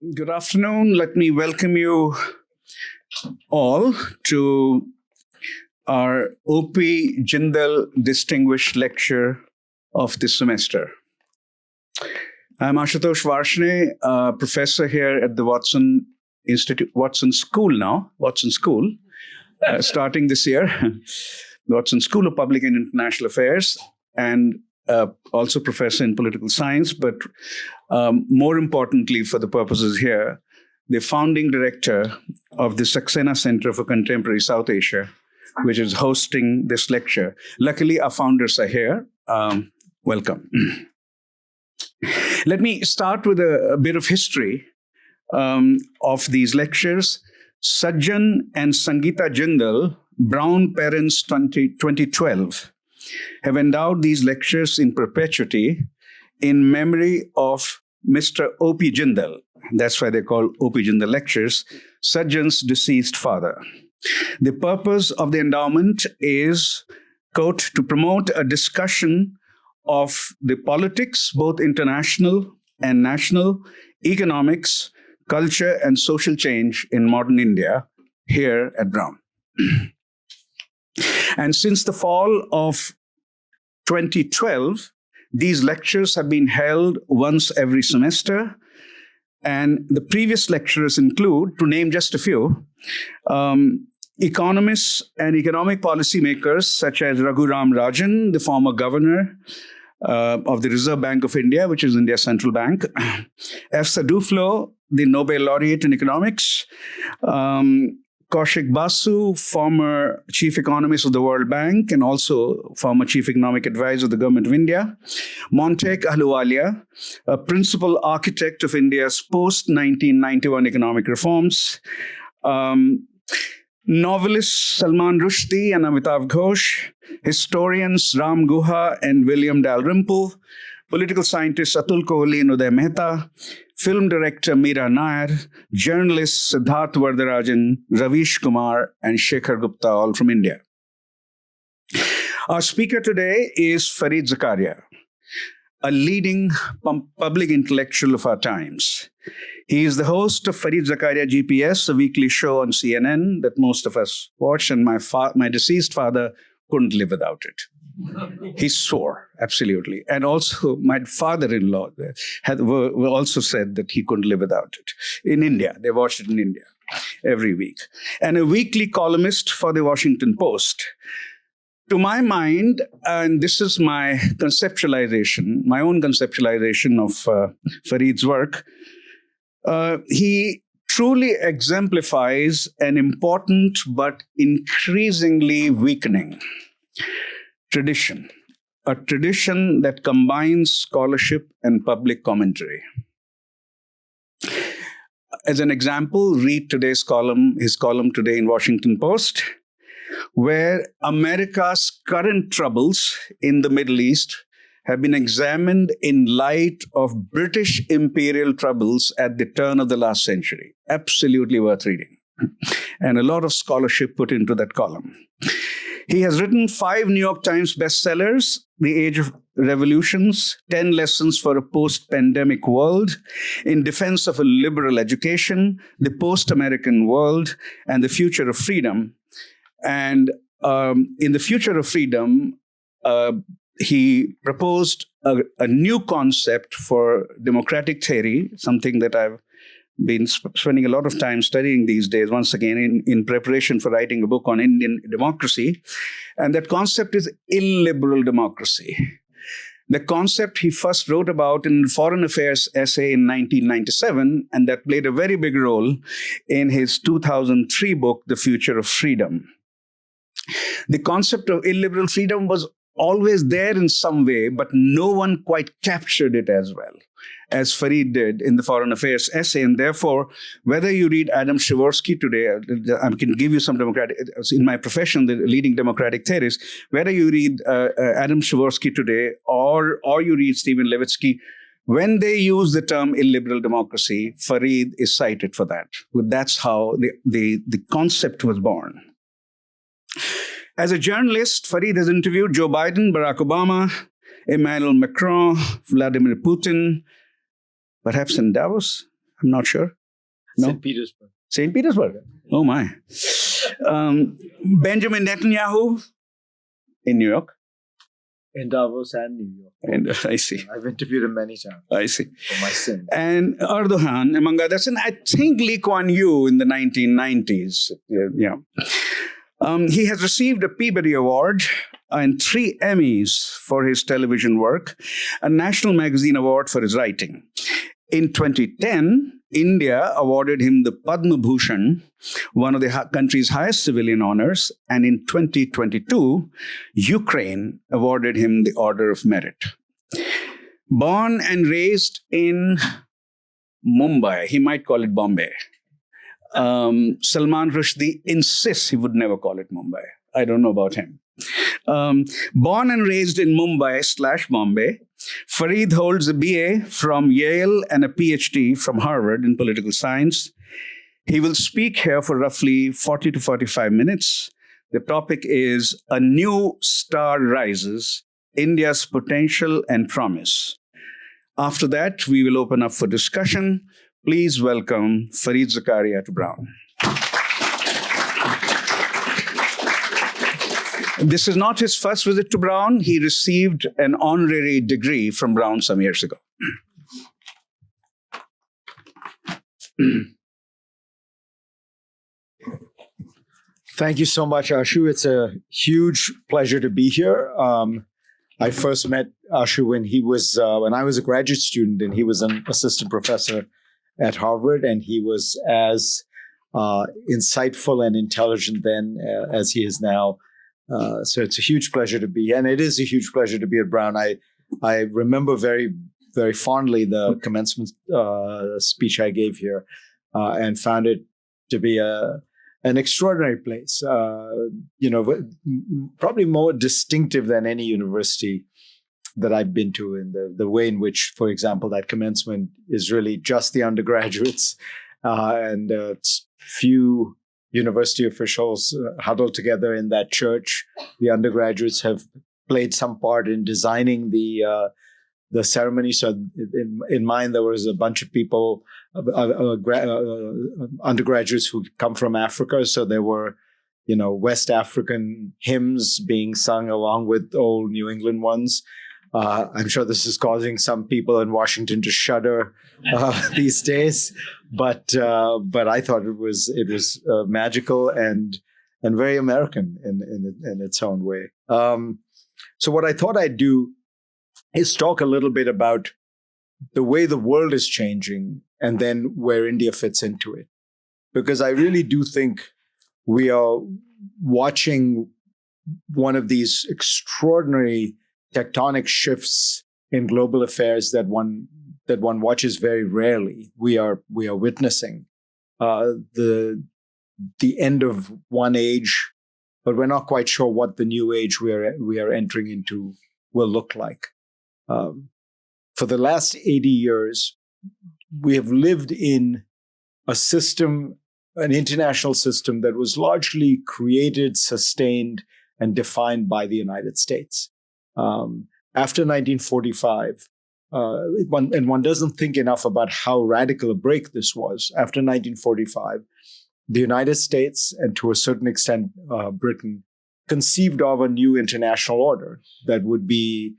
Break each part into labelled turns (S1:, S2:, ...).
S1: Good afternoon. Let me welcome you all to our OP Jindal Distinguished Lecture of this semester. I'm Ashutosh Varshney, a professor here at the Watson School, starting this year, the Watson School of Public and International Affairs, and also professor in political science, but more importantly for the purposes here, the founding director of the Saxena Center for Contemporary South Asia, which is hosting this lecture. Luckily, our founders are here. Welcome. Let me start with a bit of history of these lectures. Sajjan and Sangeeta Jindal, Brown Parents 2012, have endowed these lectures in perpetuity in memory of Mr. O.P. Jindal. That's why they're called O.P. Jindal Lectures, Sajjan's deceased father. The purpose of the endowment is, quote, to promote a discussion of the politics, both international and national, economics, culture, and social change in modern India here at Brown. And since the fall of 2012, these lectures have been held once every semester. And the previous lecturers include, to name just a few, economists and economic policymakers such as Raghuram Rajan, the former governor of the Reserve Bank of India, which is India's central bank, F. Saduflo, the Nobel laureate in economics, Kaushik Basu, former chief economist of the World Bank and also former chief economic advisor of the government of India, Montek Ahluwalia, a principal architect of India's post-1991 economic reforms, novelists Salman Rushdie and Amitav Ghosh, historians Ram Guha and William Dalrymple, political scientists Atul Kohli and Uday Mehta, film director Meera Nair, journalists Siddharth Vardarajan, Ravish Kumar, and Shekhar Gupta, all from India. Our speaker today is Fareed Zakaria, a leading public intellectual of our times. He is the host of Fareed Zakaria GPS, a weekly show on CNN that most of us watch, and my deceased father couldn't live without it. He swore, absolutely. And also my father-in-law also said that he couldn't live without it. In India, they watched it in India every week. And a weekly columnist for the Washington Post. To my mind, and this is my conceptualization, my own conceptualization of Fareed's work, he truly exemplifies an important but increasingly weakening tradition, a tradition that combines scholarship and public commentary. As an example, read today's column, his column today in Washington Post, where America's current troubles in the Middle East have been examined in light of British imperial troubles at the turn of the last century. Absolutely worth reading. And a lot of scholarship put into that column. He has written 5 New York Times bestsellers, The Age of Revolutions, 10 Lessons for a Post-Pandemic World, In Defense of a Liberal Education, The Post-American World, and The Future of Freedom. And in The Future of Freedom, he proposed a new concept for democratic theory, something that I've been spending a lot of time studying these days, once again, in preparation for writing a book on Indian democracy. And that concept is illiberal democracy. The concept he first wrote about in Foreign Affairs essay in 1997, and that played a very big role in his 2003 book, The Future of Freedom. The concept of illiberal freedom was always there in some way, but no one quite captured it as well as Fareed did in the Foreign Affairs essay. And therefore, whether you read Adam Przeworski today, I can give you some democratic, in my profession, the leading democratic theorist, whether you read Adam Przeworski today or you read Stephen Levitsky, when they use the term illiberal democracy, Fareed is cited for that. That's how the concept was born. As a journalist, Fareed has interviewed Joe Biden, Barack Obama, Emmanuel Macron, Vladimir Putin, perhaps in Davos. I'm not sure. No?
S2: St. Petersburg.
S1: St. Petersburg. Oh, my. Benjamin Netanyahu in New York.
S2: In Davos and New York.
S1: And I see.
S2: I've interviewed him many times.
S1: I see.
S2: For my sins.
S1: And Erdogan, among others, and I think Lee Kuan Yew in the 1990s. Yeah. He has received a Peabody Award and 3 Emmys for his television work, a National Magazine Award for his writing. In 2010, India awarded him the Padma Bhushan, one of the country's highest civilian honors, and in 2022, Ukraine awarded him the Order of Merit. Born and raised in Mumbai, he might call it Bombay. Salman Rushdie insists he would never call it Mumbai. I don't know about him. Born and raised in Mumbai/Bombay, Fareed holds a BA from Yale and a PhD from Harvard in political science. He will speak here for roughly 40 to 45 minutes. The topic is A New Star Rises, India's Potential and Promise. After that, we will open up for discussion. Please welcome Fareed Zakaria to Brown. This is not his first visit to Brown. He received an honorary degree from Brown some years ago.
S2: Thank you so much, Ashu. It's a huge pleasure to be here. I first met Ashu when I was a graduate student, and he was an assistant professor at Harvard, and he was as insightful and intelligent then as he is now. So it's a huge pleasure to be, and it is a huge pleasure to be at Brown. I remember very, very fondly the commencement speech I gave here, and found it to be an extraordinary place. Probably more distinctive than any university that I've been to, in the way in which, for example, that commencement is really just the undergraduates and few university officials huddled together in that church. The undergraduates have played some part in designing the ceremony. So in mine, there was a bunch of people, undergraduates who come from Africa. So there were, West African hymns being sung along with old New England ones. I'm sure this is causing some people in Washington to shudder these days, but I thought it was magical and very American in its own way. So what I thought I'd do is talk a little bit about the way the world is changing and then where India fits into it, because I really do think we are watching one of these extraordinary tectonic shifts in global affairs that one watches very rarely. We are witnessing the end of one age, but we're not quite sure what the new age we are entering into will look like. For the last 80 years, we have lived in a system, an international system that was largely created, sustained, and defined by the United States. After 1945, one doesn't think enough about how radical a break this was. After 1945, the United States, and to a certain extent Britain, conceived of a new international order that would be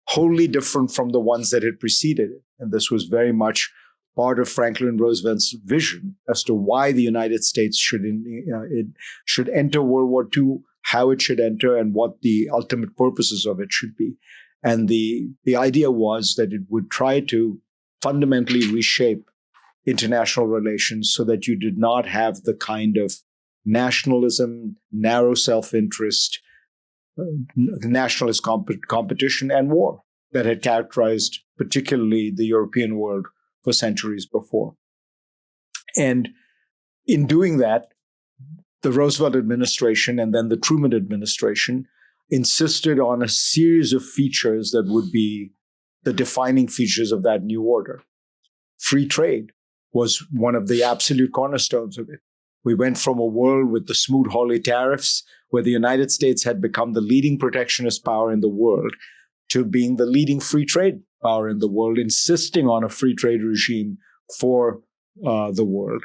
S2: wholly different from the ones that had preceded it. And this was very much part of Franklin Roosevelt's vision as to why the United States should enter World War II, how it should enter, and what the ultimate purposes of it should be. And the idea was that it would try to fundamentally reshape international relations so that you did not have the kind of nationalism, narrow self-interest, nationalist competition and war that had characterized particularly the European world for centuries before. And in doing that, the Roosevelt administration and then the Truman administration insisted on a series of features that would be the defining features of that new order. Free trade was one of the absolute cornerstones of it. We went from a world with the Smoot-Hawley tariffs, where the United States had become the leading protectionist power in the world, to being the leading free trade power in the world, insisting on a free trade regime for the world,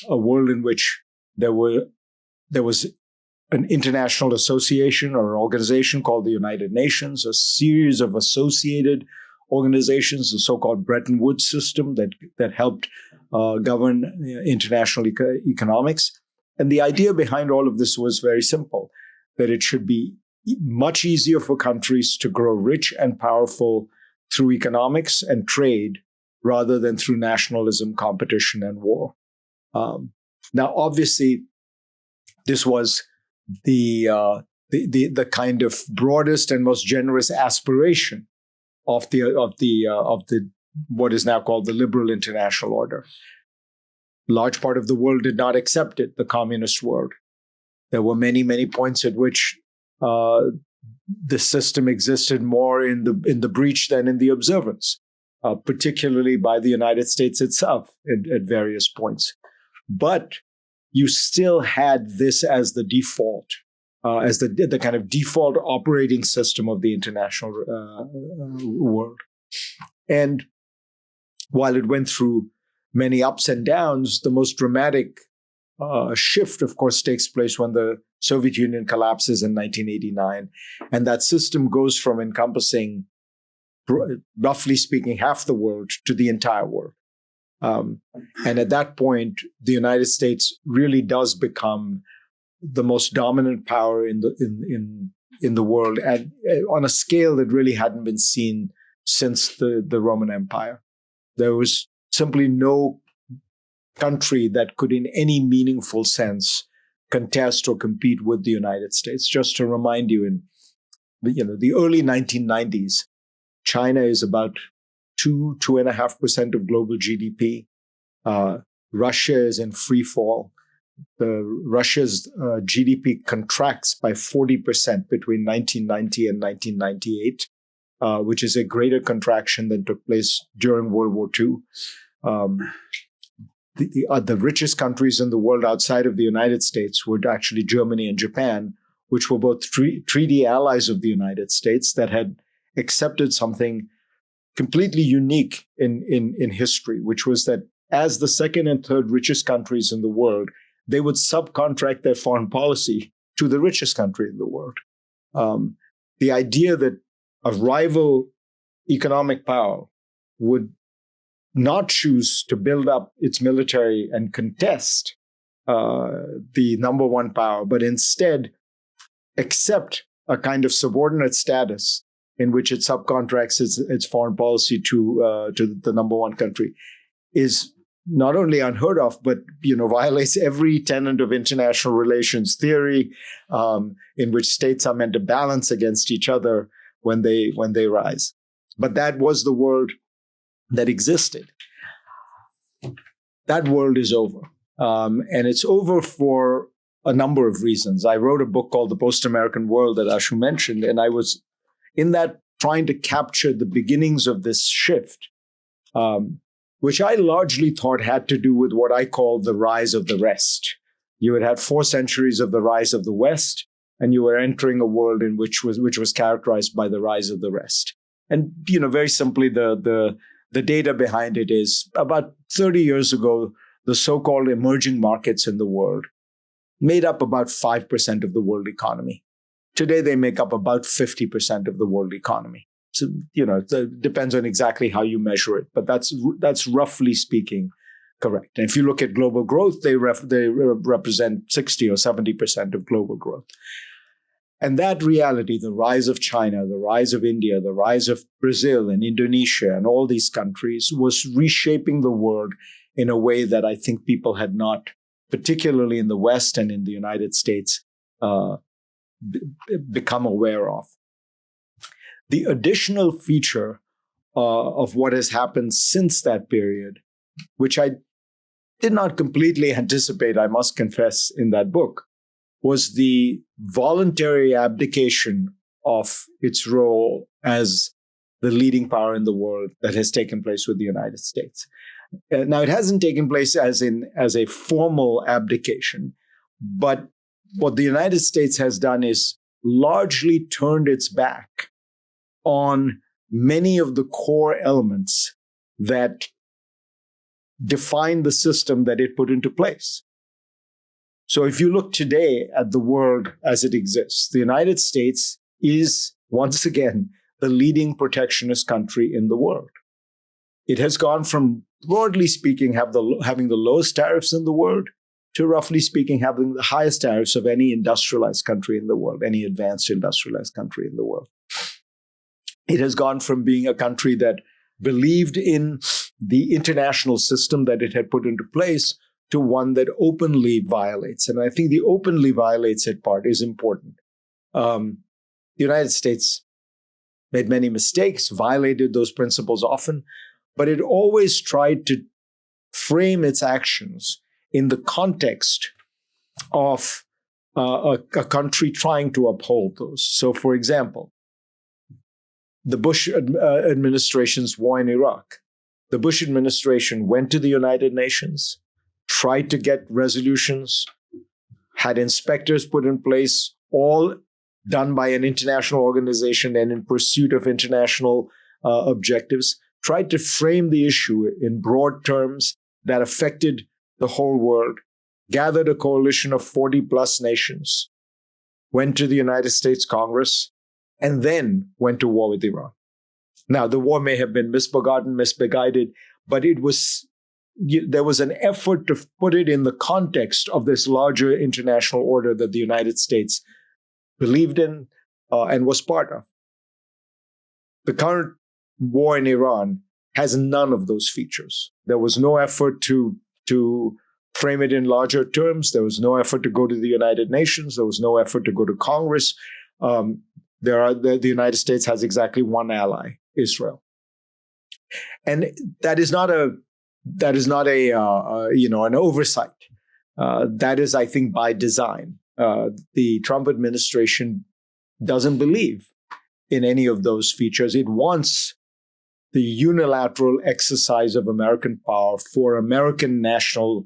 S2: a world in which there was an international association or organization called the United Nations, a series of associated organizations, the so-called Bretton Woods system that helped govern international economics. And the idea behind all of this was very simple, that it should be much easier for countries to grow rich and powerful through economics and trade rather than through nationalism, competition, and war. Now, obviously, this was the kind of broadest and most generous aspiration of the what is now called the liberal international order. Large part of the world did not accept it, the communist world. There were many, many points at which the system existed more in the breach than in the observance, particularly by the United States itself at various points. But you still had this as the default, as the kind of default operating system of the international world. And while it went through many ups and downs, the most dramatic shift, of course, takes place when the Soviet Union collapses in 1989. And that system goes from encompassing, roughly speaking, half the world to the entire world. And at that point, the United States really does become the most dominant power in the world, and on a scale that really hadn't been seen since the Roman Empire. There was simply no country that could, in any meaningful sense, contest or compete with the United States. Just to remind you, in the early 1990s, China is about 2.5% of global GDP. Russia is in free fall. Russia's GDP contracts by 40% between 1990 and 1998, which is a greater contraction than took place during World War II. The richest countries in the world outside of the United States were actually Germany and Japan, which were both treaty allies of the United States that had accepted something completely unique in history, which was that as the second and third richest countries in the world, they would subcontract their foreign policy to the richest country in the world. The idea that a rival economic power would not choose to build up its military and contest the number one power, but instead accept a kind of subordinate status in which it subcontracts its foreign policy to the number one country, is not only unheard of, but violates every tenet of international relations theory, in which states are meant to balance against each other when they rise. But that was the world that existed. That world is over, and it's over for a number of reasons. I wrote a book called The Post-American World that Ashu mentioned, and I was in that trying to capture the beginnings of this shift, which I largely thought had to do with what I call the rise of the rest. You had 4 centuries of the rise of the West, and you were entering a world in which was characterized by the rise of the rest. And very simply, the data behind it is about 30 years ago, the so-called emerging markets in the world made up about 5% of the world economy. Today, they make up about 50% of the world economy. So, it depends on exactly how you measure it, but that's roughly speaking correct. And if you look at global growth, they represent 60 or 70% of global growth. And that reality, the rise of China, the rise of India, the rise of Brazil and Indonesia and all these countries was reshaping the world in a way that I think people had not, particularly in the West and in the United States, become aware of. The additional feature of what has happened since that period, which I did not completely anticipate, I must confess, in that book, was the voluntary abdication of its role as the leading power in the world that has taken place with the United States. Now, it hasn't taken place as a formal abdication, but what the United States has done is largely turned its back on many of the core elements that define the system that it put into place. So if you look today at the world as it exists, the United States is, once again, the leading protectionist country in the world. It has gone from, broadly speaking, having the lowest tariffs in the world to, roughly speaking, having the highest tariffs of any industrialized country in the world, any advanced industrialized country in the world. It has gone from being a country that believed in the international system that it had put into place to one that openly violates. And I think the openly violates it part is important. The United States made many mistakes, violated those principles often, but it always tried to frame its actions in the context of a country trying to uphold those. So, for example, the Bush administration's war in Iraq. The Bush administration went to the United Nations, tried to get resolutions, had inspectors put in place, all done by an international organization and in pursuit of international objectives, tried to frame the issue in broad terms that affected the whole world, gathered a coalition of 40 plus nations, went to the United States Congress, and then went to war with Iran. Now, the war may have been misbegotten, misguided, but there was an effort to put it in the context of this larger international order that the United States believed in and was part of. The current war in Iran has none of those features. There was no effort to frame it in larger terms. There was no effort to go to the United Nations. There was no effort to go to Congress. The United States has exactly one ally, Israel, and that is not an oversight. That is, I think, by design. The Trump administration doesn't believe in any of those features. It wants the unilateral exercise of American power for American national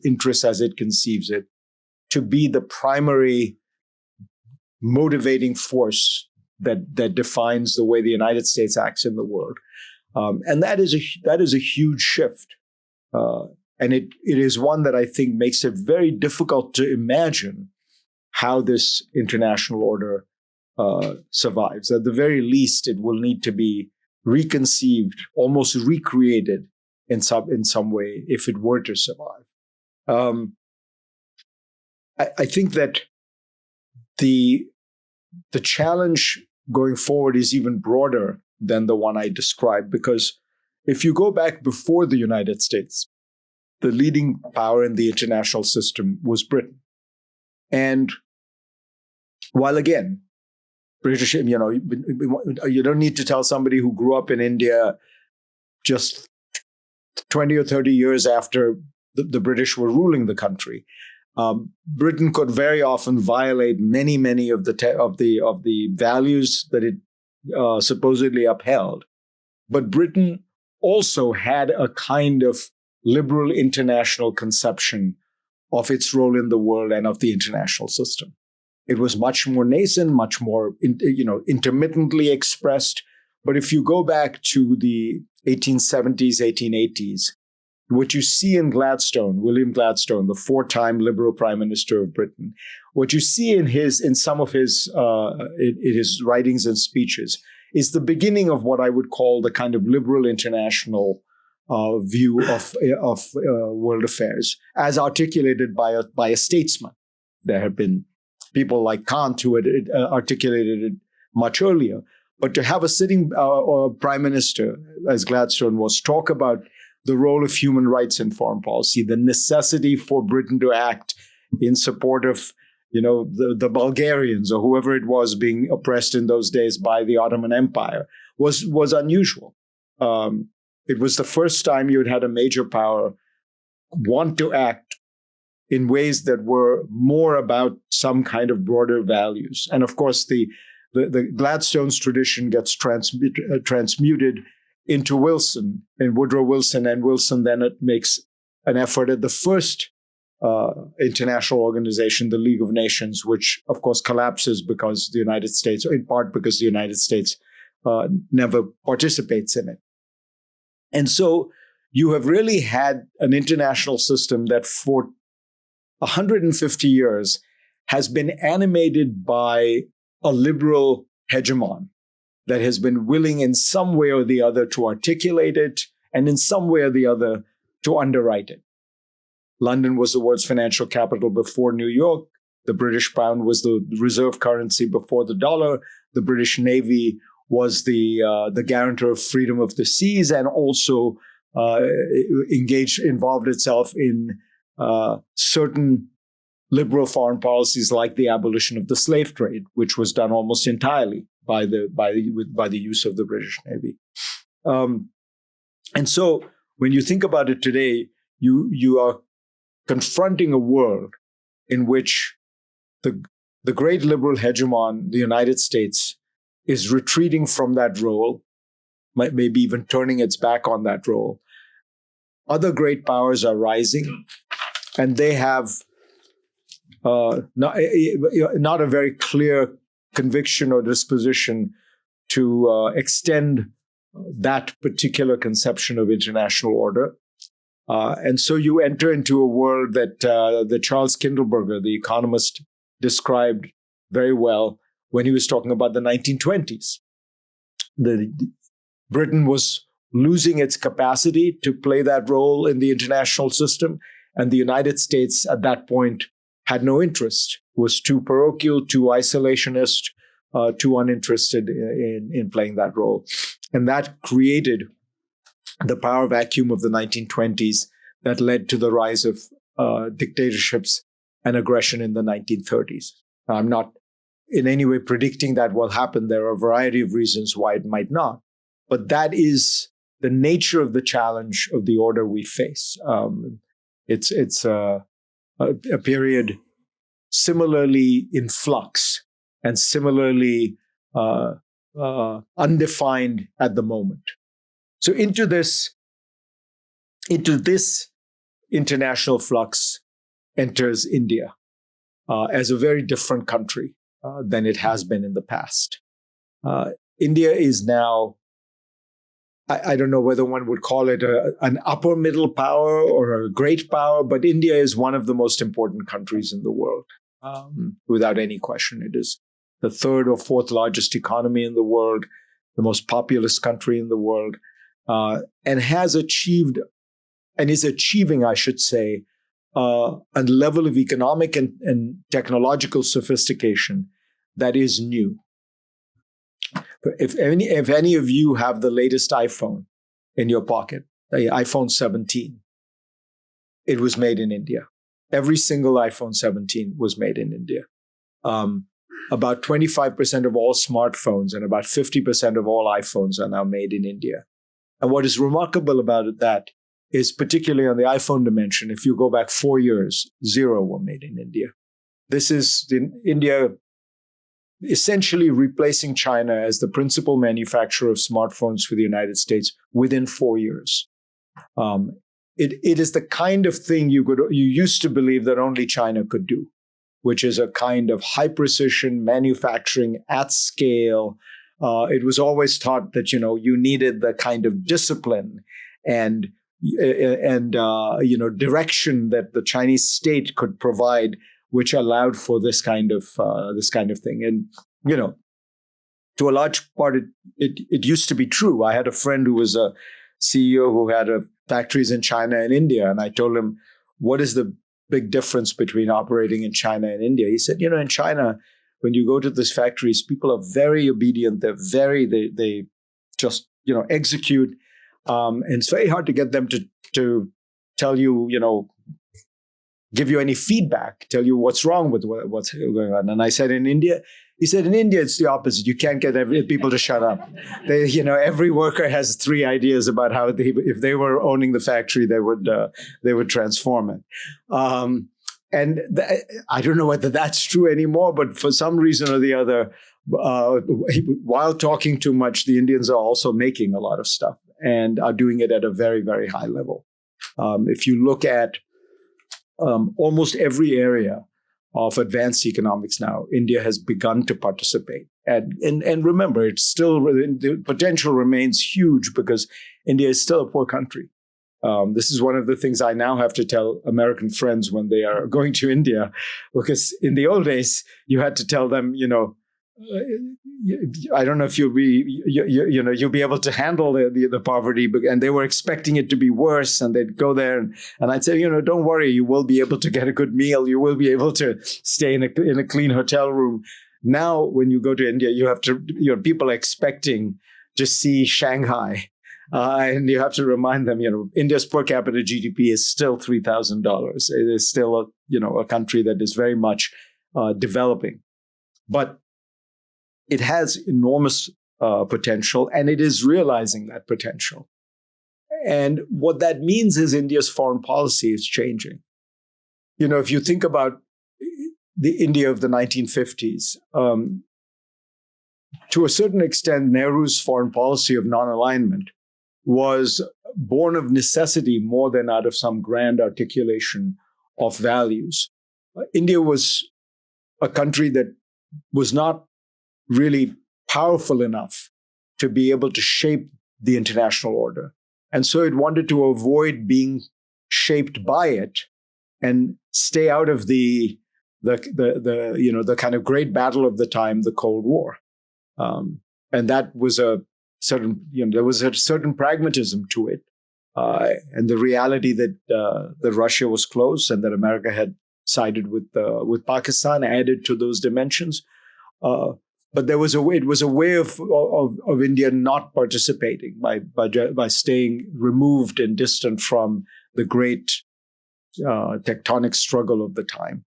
S2: interests as it conceives it to be the primary motivating force that defines the way the United States acts in the world. And that is a huge shift. And it is one that I think makes it very difficult to imagine how this international order survives. At the very least, it will need to be reconceived, almost recreated in some way if it were to survive. I think that the challenge going forward is even broader than the one I described, because if you go back before the United States, the leading power in the international system was Britain. And while again, British, you don't need to tell somebody who grew up in India just 20 or 30 years after the British were ruling the country. Britain could very often violate many of the values that it supposedly upheld. But Britain also had a kind of liberal international conception of its role in the world and of the international system. It was much more nascent, much more intermittently expressed. But if you go back to the 1870s, 1880s, what you see in William Gladstone, the four-time Liberal Prime Minister of Britain, what you see in some of his writings and speeches is the beginning of what I would call the kind of liberal international view of world affairs, as articulated by a statesman. There have been people like Kant who had articulated it much earlier. But to have a sitting prime minister, as Gladstone was, talk about the role of human rights in foreign policy, the necessity for Britain to act in support of, the Bulgarians or whoever it was being oppressed in those days by the Ottoman Empire, was unusual. It was the first time you had a major power want to act in ways that were more about some kind of broader values. And of course, the Gladstone's tradition gets transmuted into Wilson and Woodrow Wilson, and Wilson then makes an effort at the first international organization, the League of Nations, which of course collapses because the United States, or in part because the United States never participates in it. And so you have really had an international system that for 150 years has been animated by a liberal hegemon that has been willing in some way or the other to articulate it and in some way or the other to underwrite it. London was the world's financial capital before New York. The British pound was the reserve currency before the dollar. The British Navy was the guarantor of freedom of the seas, and also involved itself in certain liberal foreign policies like the abolition of the slave trade, which was done almost entirely by the use of the British Navy. And so when you think about it today, you are confronting a world in which the great liberal hegemon, the United States, is retreating from that role, maybe even turning its back on that role. Other great powers are rising, and they have not a very clear conviction or disposition to extend that particular conception of international order. And so you enter into a world that Charles Kindleberger, the economist, described very well when he was talking about the 1920s. Britain was losing its capacity to play that role in the international system, and the United States at that point had no interest, was too parochial, too isolationist, too uninterested in playing that role. And that created the power vacuum of the 1920s that led to the rise of dictatorships and aggression in the 1930s. Now, I'm not in any way predicting that will happen. There are a variety of reasons why it might not. But that is the nature of the challenge of the order we face. It's a period similarly in flux and similarly undefined at the moment. So into this international flux enters India as a very different country than it has been in the past. India is now, I don't know whether one would call it an upper middle power or a great power, but India is one of the most important countries in the world, without any question. It is the third or fourth largest economy in the world, the most populous country in the world, and has achieved, and is achieving, I should say, a level of economic and technological sophistication that is new. If any of you have the latest iPhone in your pocket, the iPhone 17, it was made in India. Every single iPhone 17 was made in India. About 25% of all smartphones and about 50% of all iPhones are now made in India. And what is remarkable about that is, particularly on the iPhone dimension, if you go back 4 years, 0 were made in India. This is India essentially replacing China as the principal manufacturer of smartphones for the United States within 4 years. It is the kind of thing you used to believe that only China could do, which is a kind of high precision manufacturing at scale. It was always thought that you needed the kind of discipline and direction that the Chinese state could provide, which allowed for this kind of thing. And to a large part, it used to be true. I had a friend who was a CEO who had factories in China and India, and I told him, "What is the big difference between operating in China and India?" He said, "In China, when you go to these factories, people are very obedient. They just execute." And it's very hard to get them to tell you, give you any feedback, tell you what's wrong with what's going on. And I said, in India, he said, in India, it's the opposite. You can't get people to shut up. Every worker has 3 ideas about how if they were owning the factory, they would transform it. And I don't know whether that's true anymore, but for some reason or the other, while talking too much, the Indians are also making a lot of stuff and are doing it at a very, very high level. If you look at almost every area of advanced economics now, India has begun to participate. And remember, it's still, the potential remains huge because India is still a poor country. This is one of the things I now have to tell American friends when they are going to India, because in the old days, you had to tell them, I don't know if you'll be able to handle the poverty, and they were expecting it to be worse, and they'd go there, and I'd say, don't worry, you will be able to get a good meal, you will be able to stay in a clean hotel room. Now, when you go to India, you have to, people are expecting to see Shanghai, and you have to remind them, India's per capita GDP is still $3,000. It is still a country that is very much developing, but it has enormous potential, and it is realizing that potential. And what that means is India's foreign policy is changing. If you think about the India of the 1950s, to a certain extent, Nehru's foreign policy of non-alignment was born of necessity more than out of some grand articulation of values. India was a country that was not really powerful enough to be able to shape the international order. And so it wanted to avoid being shaped by it and stay out of the kind of great battle of the time, the Cold War. And that was there was a certain pragmatism to it. And the reality that Russia was close and that America had sided with Pakistan added to those dimensions. But it was a way of India not participating by staying removed and distant from the great tectonic struggle of the time.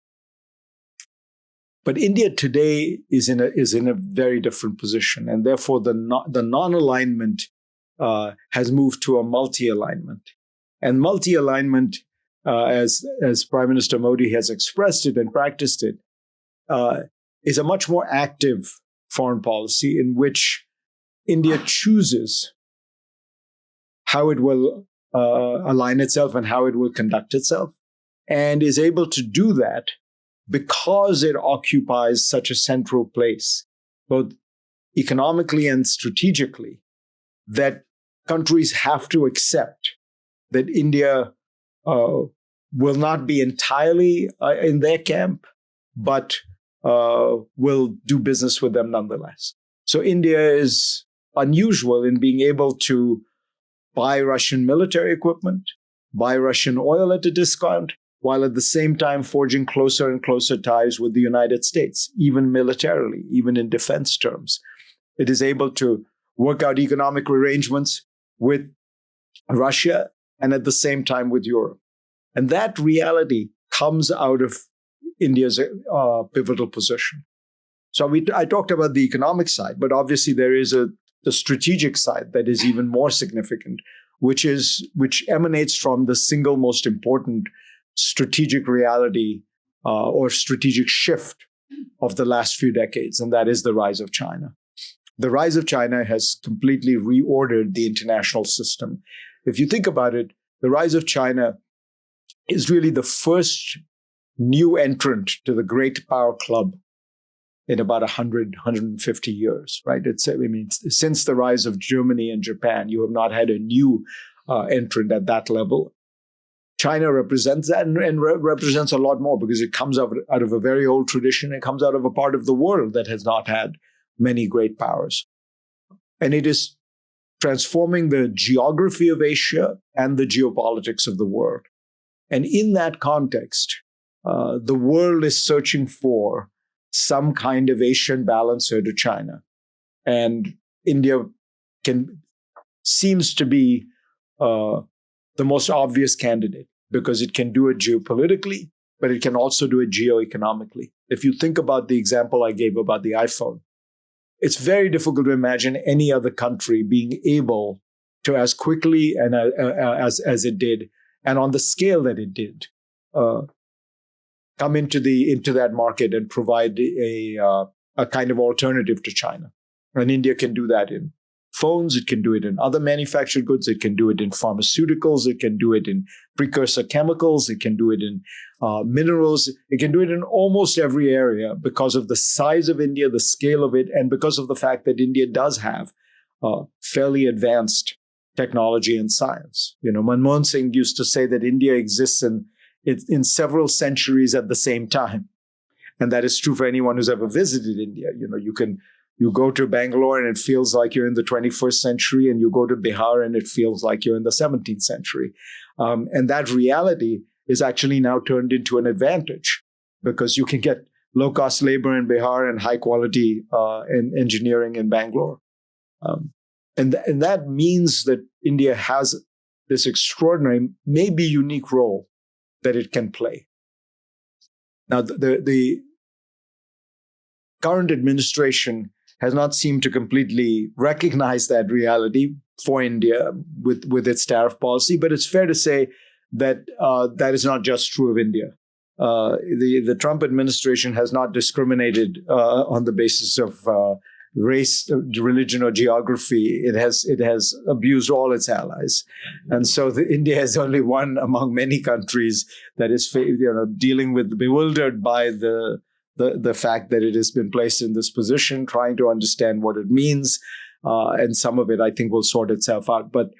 S2: But India today is in a very different position, and therefore the non-alignment has moved to a multi-alignment. And multi-alignment, as Prime Minister Modi has expressed it and practiced it, is a much more active foreign policy in which India chooses how it will align itself and how it will conduct itself, and is able to do that because it occupies such a central place, both economically and strategically, that countries have to accept that India will not be entirely in their camp, but will do business with them nonetheless. So India is unusual in being able to buy Russian military equipment, buy Russian oil at a discount, while at the same time forging closer and closer ties with the United States, even militarily, even in defense terms. It is able to work out economic arrangements with Russia and at the same time with Europe. And that reality comes out of India's pivotal position. So I talked about the economic side, but obviously there is the strategic side that is even more significant, which emanates from the single most important strategic reality or strategic shift of the last few decades, and that is the rise of China. The rise of China has completely reordered the international system. If you think about it, the rise of China is really the first new entrant to the great power club in about 150 years, right? Since the rise of Germany and Japan, you have not had a new entrant at that level. China represents that and represents a lot more because it comes out of a very old tradition. It comes out of a part of the world that has not had many great powers. And it is transforming the geography of Asia and the geopolitics of the world. And in that context, the world is searching for some kind of Asian balancer to China. And India seems to be the most obvious candidate because it can do it geopolitically, but it can also do it geoeconomically. If you think about the example I gave about the iPhone, it's very difficult to imagine any other country being able to, as quickly and as it did, and on the scale that it did, come into that market and provide a kind of alternative to China. And India can do that in phones, it can do it in other manufactured goods, it can do it in pharmaceuticals, it can do it in precursor chemicals, it can do it in minerals. It can do it in almost every area because of the size of India, the scale of it, and because of the fact that India does have fairly advanced technology and science. Manmohan Singh used to say that India exists in several centuries at the same time. And that is true for anyone who's ever visited India. You go to Bangalore and it feels like you're in the 21st century, and you go to Bihar and it feels like you're in the 17th century. And that reality is actually now turned into an advantage because you can get low-cost labor in Bihar and high-quality engineering in Bangalore. And that means that India has this extraordinary, maybe unique role that it can play. Now, the current administration has not seemed to completely recognize that reality for India with its tariff policy, but it's fair to say that that is not just true of India. The Trump administration has not discriminated on the basis of race, religion, or geography. It has abused all its allies, and so India is only one among many countries that is bewildered by the fact that it has been placed in this position, trying to understand what it means, and some of it I think will sort itself out. But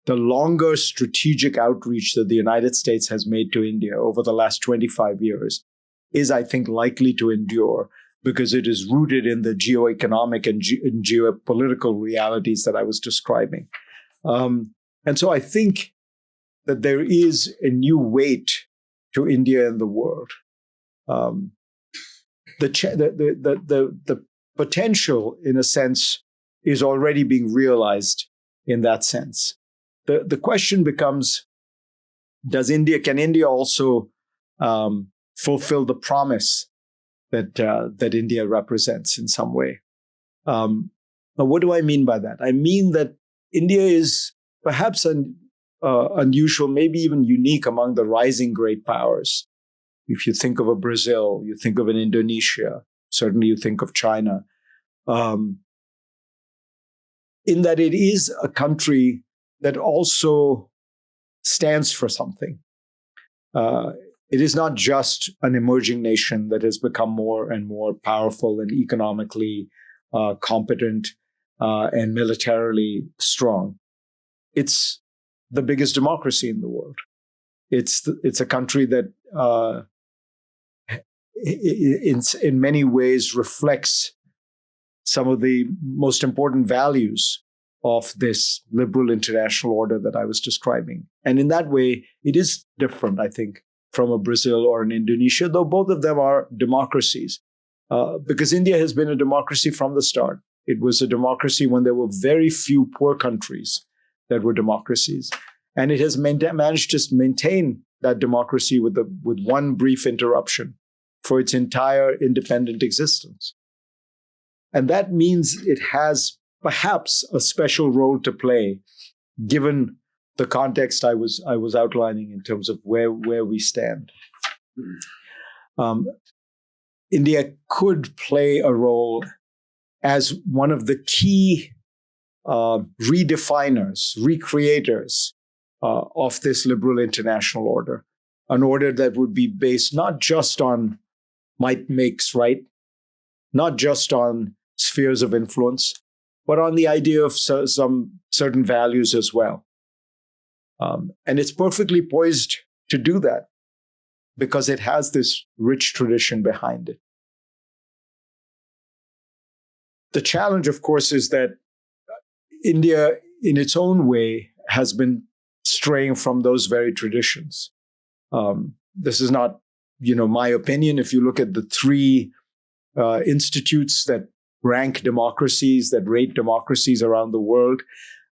S2: the longer strategic outreach that the United States has made to India over the last 25 years is, I think, likely to endure, because it is rooted in the geoeconomic and geopolitical realities that I was describing. And so I think that there is a new weight to India in the world. The potential, in a sense, is already being realized in that sense. The question becomes, can India also fulfill the promise that India represents in some way? Now, what do I mean by that? I mean that India is perhaps unusual, maybe even unique among the rising great powers. If you think of a Brazil, you think of an Indonesia, certainly you think of China, in that it is a country that also stands for something. It is not just an emerging nation that has become more and more powerful and economically competent and militarily strong. It's the biggest democracy in the world. It's a country that in many ways reflects some of the most important values of this liberal international order that I was describing. And in that way, it is different, I think, from a Brazil or an Indonesia, though both of them are democracies. Because India has been a democracy from the start. It was a democracy when there were very few poor countries that were democracies. And it has managed to maintain that democracy with one brief interruption for its entire independent existence. And that means it has perhaps a special role to play, given the context I was outlining in terms of where we stand. India could play a role as one of the key redefiners, recreators of this liberal international order, an order that would be based not just on might makes right, not just on spheres of influence, but on the idea of some certain values as well. And it's perfectly poised to do that because it has this rich tradition behind it. The challenge, of course, is that India, in its own way, has been straying from those very traditions. This is not, my opinion. If you look at the three institutes that rank democracies, that rate democracies around the world,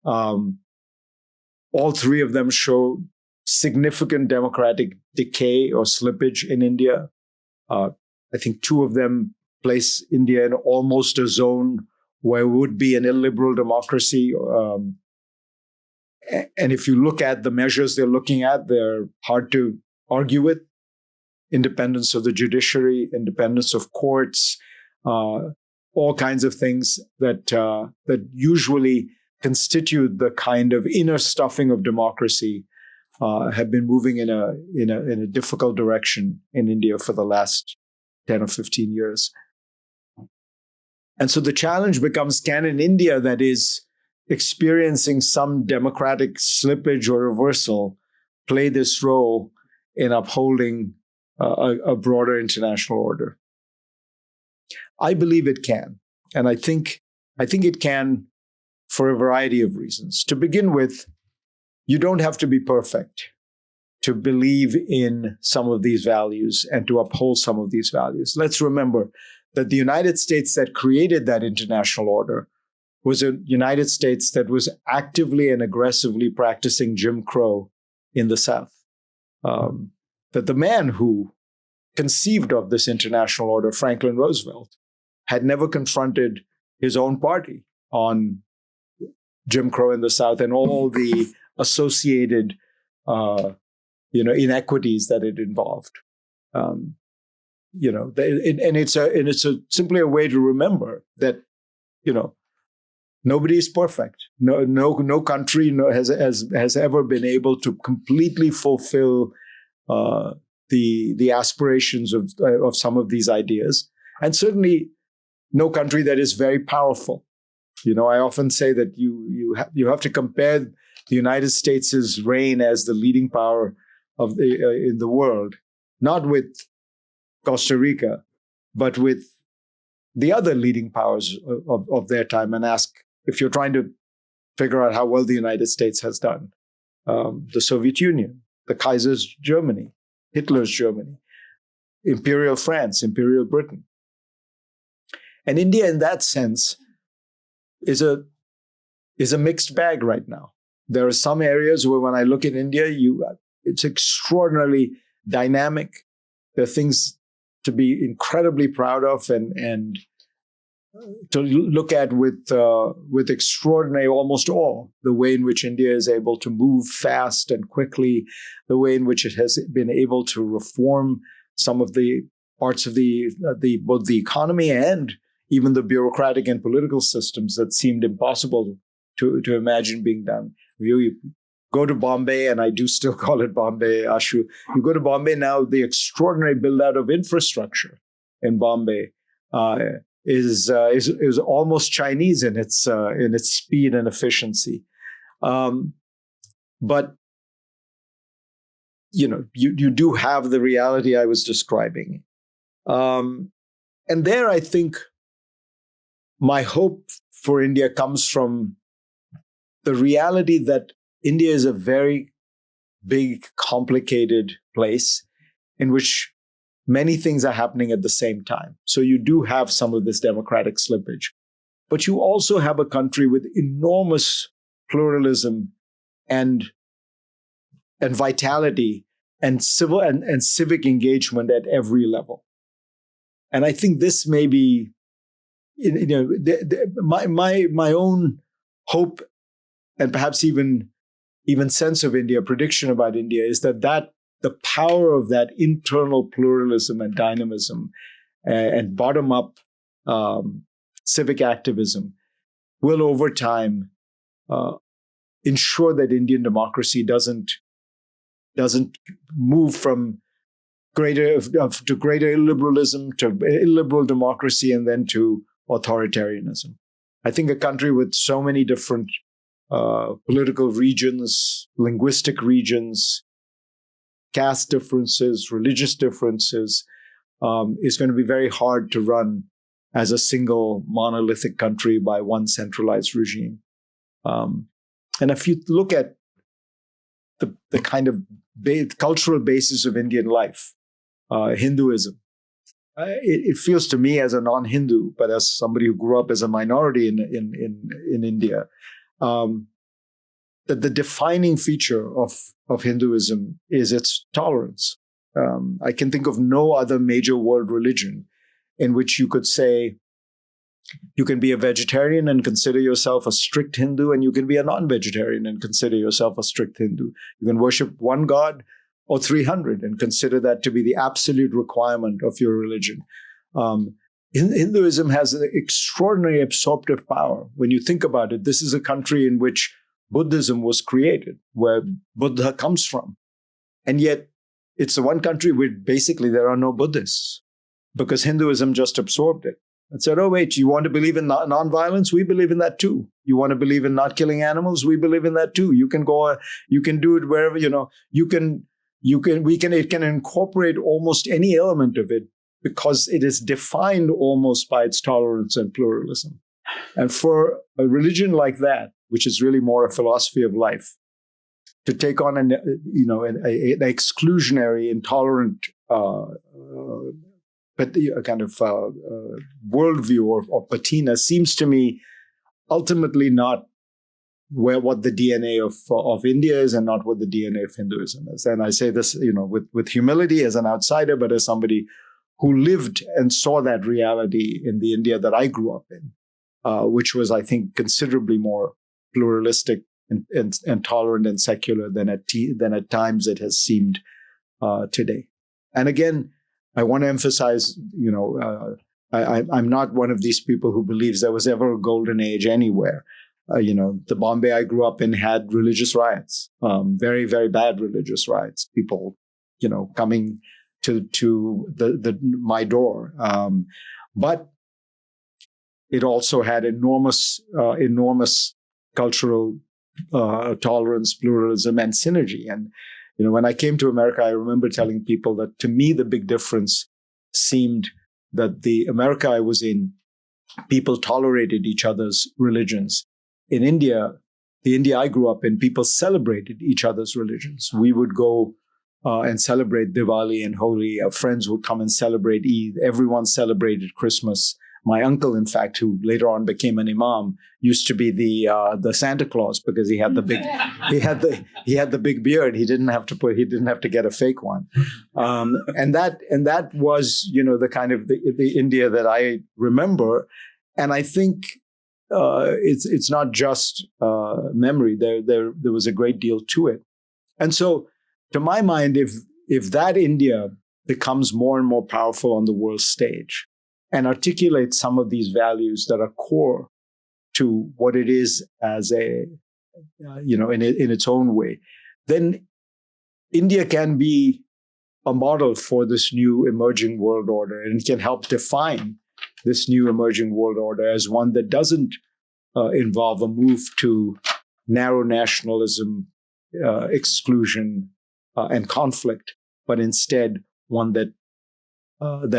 S2: all three of them show significant democratic decay or slippage in India. I think two of them place India in almost a zone where it would be an illiberal democracy. And if you look at the measures they're looking at, they're hard to argue with. Independence of the judiciary, independence of courts, all kinds of things that usually constitute the kind of inner stuffing of democracy have been moving in a difficult direction in India for the last 10 or 15 years. And so the challenge becomes, can an India that is experiencing some democratic slippage or reversal play this role in upholding a broader international order? I believe it can. And I think it can for a variety of reasons. To begin with, you don't have to be perfect to believe in some of these values and to uphold some of these values. Let's remember that the United States that created that international order was a United States that was actively and aggressively practicing Jim Crow in the South. That the man who conceived of this international order, Franklin Roosevelt, had never confronted his own party on Jim Crow in the South and all the associated inequities that it involved. It's simply a way to remember that, nobody is perfect. No country has ever been able to completely fulfill the aspirations of some of these ideas, and certainly no country that is very powerful. I often say that you have to compare the United States' reign as the leading power in the world, not with Costa Rica, but with the other leading powers of their time, and ask, if you're trying to figure out how well the United States has done, the Soviet Union, the Kaiser's Germany, Hitler's Germany, Imperial France, Imperial Britain. And India, in that sense, is a mixed bag right now. There are some areas where, when I look at India, it's extraordinarily dynamic. There are things to be incredibly proud of and to look at with extraordinary, almost awe, the way in which India is able to move fast and quickly, the way in which it has been able to reform some of the parts of both the economy and even the bureaucratic and political systems that seemed impossible to imagine being done. You go to Bombay, and I do still call it Bombay, Ashu. You go to Bombay now, the extraordinary build-out of infrastructure in Bombay is almost Chinese in its speed and efficiency. But you do have the reality I was describing, and there I think my hope for India comes from the reality that India is a very big, complicated place in which many things are happening at the same time. So you do have some of this democratic slippage, but you also have a country with enormous pluralism and vitality and civil and civic engagement at every level. And I think this may be, my own hope and perhaps even sense of India, prediction about India, is that the power of that internal pluralism and dynamism and bottom-up civic activism will, over time, ensure that Indian democracy doesn't move from greater illiberalism to illiberal democracy and then to authoritarianism. I think a country with so many different political regions, linguistic regions, caste differences, religious differences, is going to be very hard to run as a single monolithic country by one centralized regime. And if you look at the kind of cultural basis of Indian life, Hinduism, it feels to me, as a non-Hindu, but as somebody who grew up as a minority in India, that the defining feature of Hinduism is its tolerance. I can think of no other major world religion in which you could say you can be a vegetarian and consider yourself a strict Hindu, and you can be a non-vegetarian and consider yourself a strict Hindu. You can worship one god or 300 and consider that to be the absolute requirement of your religion. Hinduism has an extraordinary absorptive power. When you think about it, this is a country in which Buddhism was created, where Buddha comes from. And yet, it's the one country where basically there are no Buddhists because Hinduism just absorbed it and said, oh, wait, you want to believe in nonviolence? We believe in that too. You want to believe in not killing animals? We believe in that too. You can go, you can do it wherever, it can incorporate almost any element of it because it is defined almost by its tolerance and pluralism. And for a religion like that, which is really more a philosophy of life, to take on an exclusionary, intolerant kind of worldview or patina seems to me ultimately not what the DNA of India is and not what the DNA of Hinduism is. And I say this, with humility as an outsider, but as somebody who lived and saw that reality in the India that I grew up in, which was, I think, considerably more pluralistic and tolerant and secular than at times it has seemed today. And again, I want to emphasize, I'm not one of these people who believes there was ever a golden age anywhere. The Bombay I grew up in had religious riots, very, very bad religious riots. People, coming to my door. But it also had enormous cultural tolerance, pluralism, and synergy. And when I came to America, I remember telling people that to me the big difference seemed that the America I was in, people tolerated each other's religions. In India, the India I grew up in, people celebrated each other's religions. We would go and celebrate Diwali and Holi. Our friends would come and celebrate Eid. Everyone celebrated Christmas. My uncle, in fact, who later on became an imam, used to be the Santa Claus because he had the big big beard. He didn't have to get a fake one, and that was the kind of the India that I remember, and I think it's not just memory. There was a great deal to it, and so to my mind, if that India becomes more and more powerful on the world stage and articulate some of these values that are core to what it is as in its own way, then India can be a model for this new emerging world order and can help define this new emerging world order as one that doesn't involve a move to narrow nationalism, exclusion, and conflict, but instead one that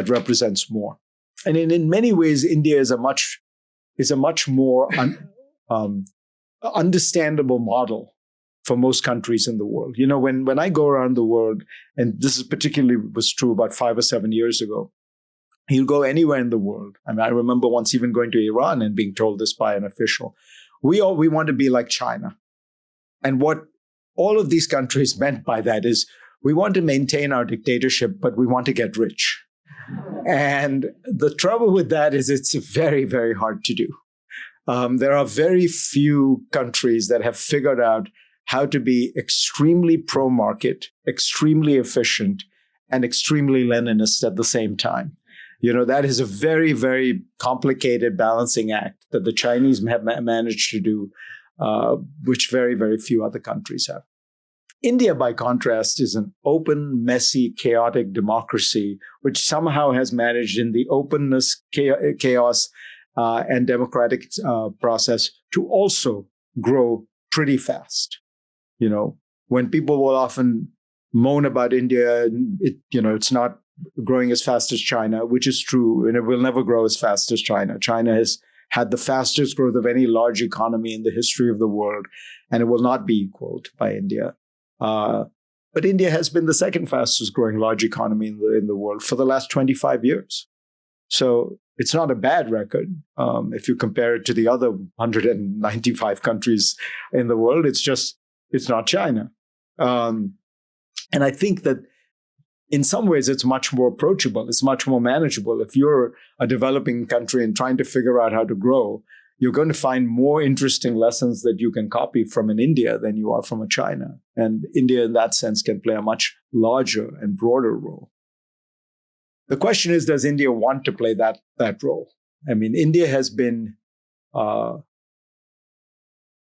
S2: represents more. And in many ways, India is a much more understandable model for most countries in the world. When I go around the world, and this is particularly was true about 5 or 7 years ago, you go anywhere in the world. I mean, I remember once even going to Iran and being told this by an official. We want to be like China. And what all of these countries meant by that is we want to maintain our dictatorship, but we want to get rich. And the trouble with that is it's very, very hard to do. There are very few countries that have figured out how to be extremely pro-market, extremely efficient, and extremely Leninist at the same time. That is a very, very complicated balancing act that the Chinese have managed to do, which very, very few other countries have. India, by contrast, is an open, messy, chaotic democracy, which somehow has managed in the openness, chaos, and democratic process to also grow pretty fast. When people will often moan about India, it's not growing as fast as China, which is true, and it will never grow as fast as China. China has had the fastest growth of any large economy in the history of the world, and it will not be equaled by India. But India has been the second fastest growing large economy in the world for the last 25 years. So it's not a bad record. If you compare it to the other 195 countries in the world, it's not China. And I think that in some ways, it's much more approachable. It's much more manageable. If you're a developing country and trying to figure out how to grow, you're going to find more interesting lessons that you can copy from an India than you are from a China. And India, in that sense, can play a much larger and broader role. The question is, does India want to play that role? I mean, India has been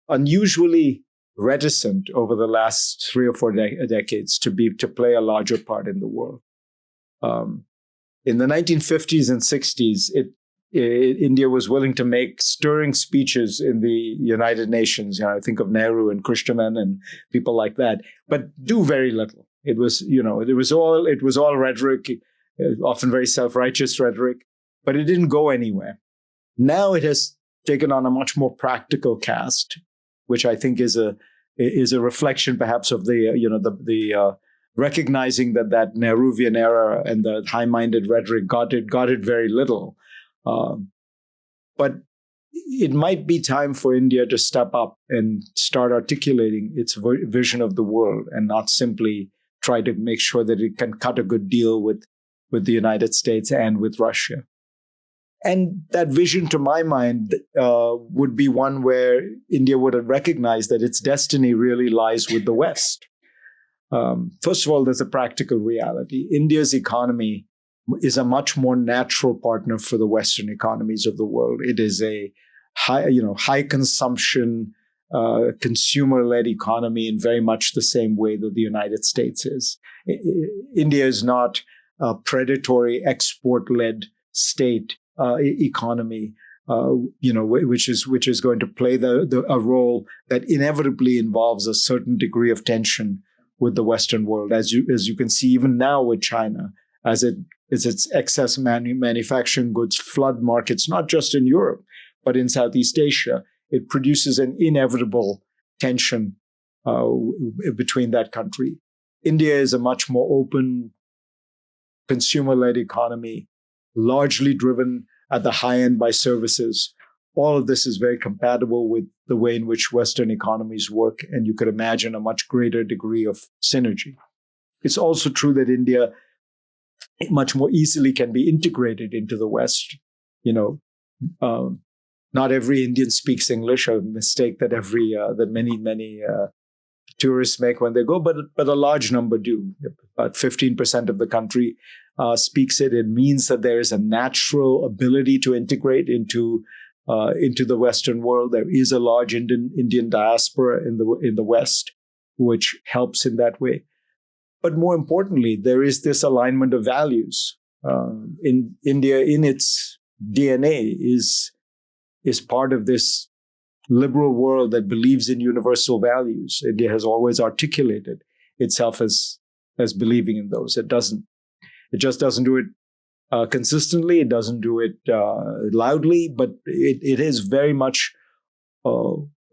S2: unusually reticent over the last 3 or 4 decades to play a larger part in the world. In the 1950s and 60s, India was willing to make stirring speeches in the United Nations. I think of Nehru and Christaman and people like that, but do very little. It was all rhetoric, often very self-righteous rhetoric, but it didn't go anywhere. Now it has taken on a much more practical cast, which I think is a reflection, perhaps, of the recognizing that Nehruvian era and the high-minded rhetoric got it very little. But it might be time for India to step up and start articulating its vision of the world, and not simply try to make sure that it can cut a good deal with the United States and with Russia. And that vision, to my mind, would be one where India would have recognized that its destiny really lies with the West. First of all, there's a practical reality. India's economy is a much more natural partner for the Western economies of the world. It is a high consumption, consumer-led economy in very much the same way that the United States is. India is not a predatory export-led state economy, which is going to play a role that inevitably involves a certain degree of tension with the Western world, as you can see even now with China, as its excess manufacturing goods flood markets, not just in Europe, but in Southeast Asia. It produces an inevitable tension between that country. India is a much more open, consumer-led economy, largely driven at the high end by services. All of this is very compatible with the way in which Western economies work, and you could imagine a much greater degree of synergy. It's also true that India much more easily can be integrated into the West. Not every Indian speaks English, a mistake that many tourists make when they go, but a large number do. About 15% of the country speaks it. It means that there is a natural ability to integrate into the Western world. There is a large Indian diaspora in the West, which helps in that way. But more importantly, there is this alignment of values. In India, in its DNA, is part of this liberal world that believes in universal values. India has always articulated itself as believing in those. It just doesn't do it consistently. It doesn't do it loudly, but it is very much.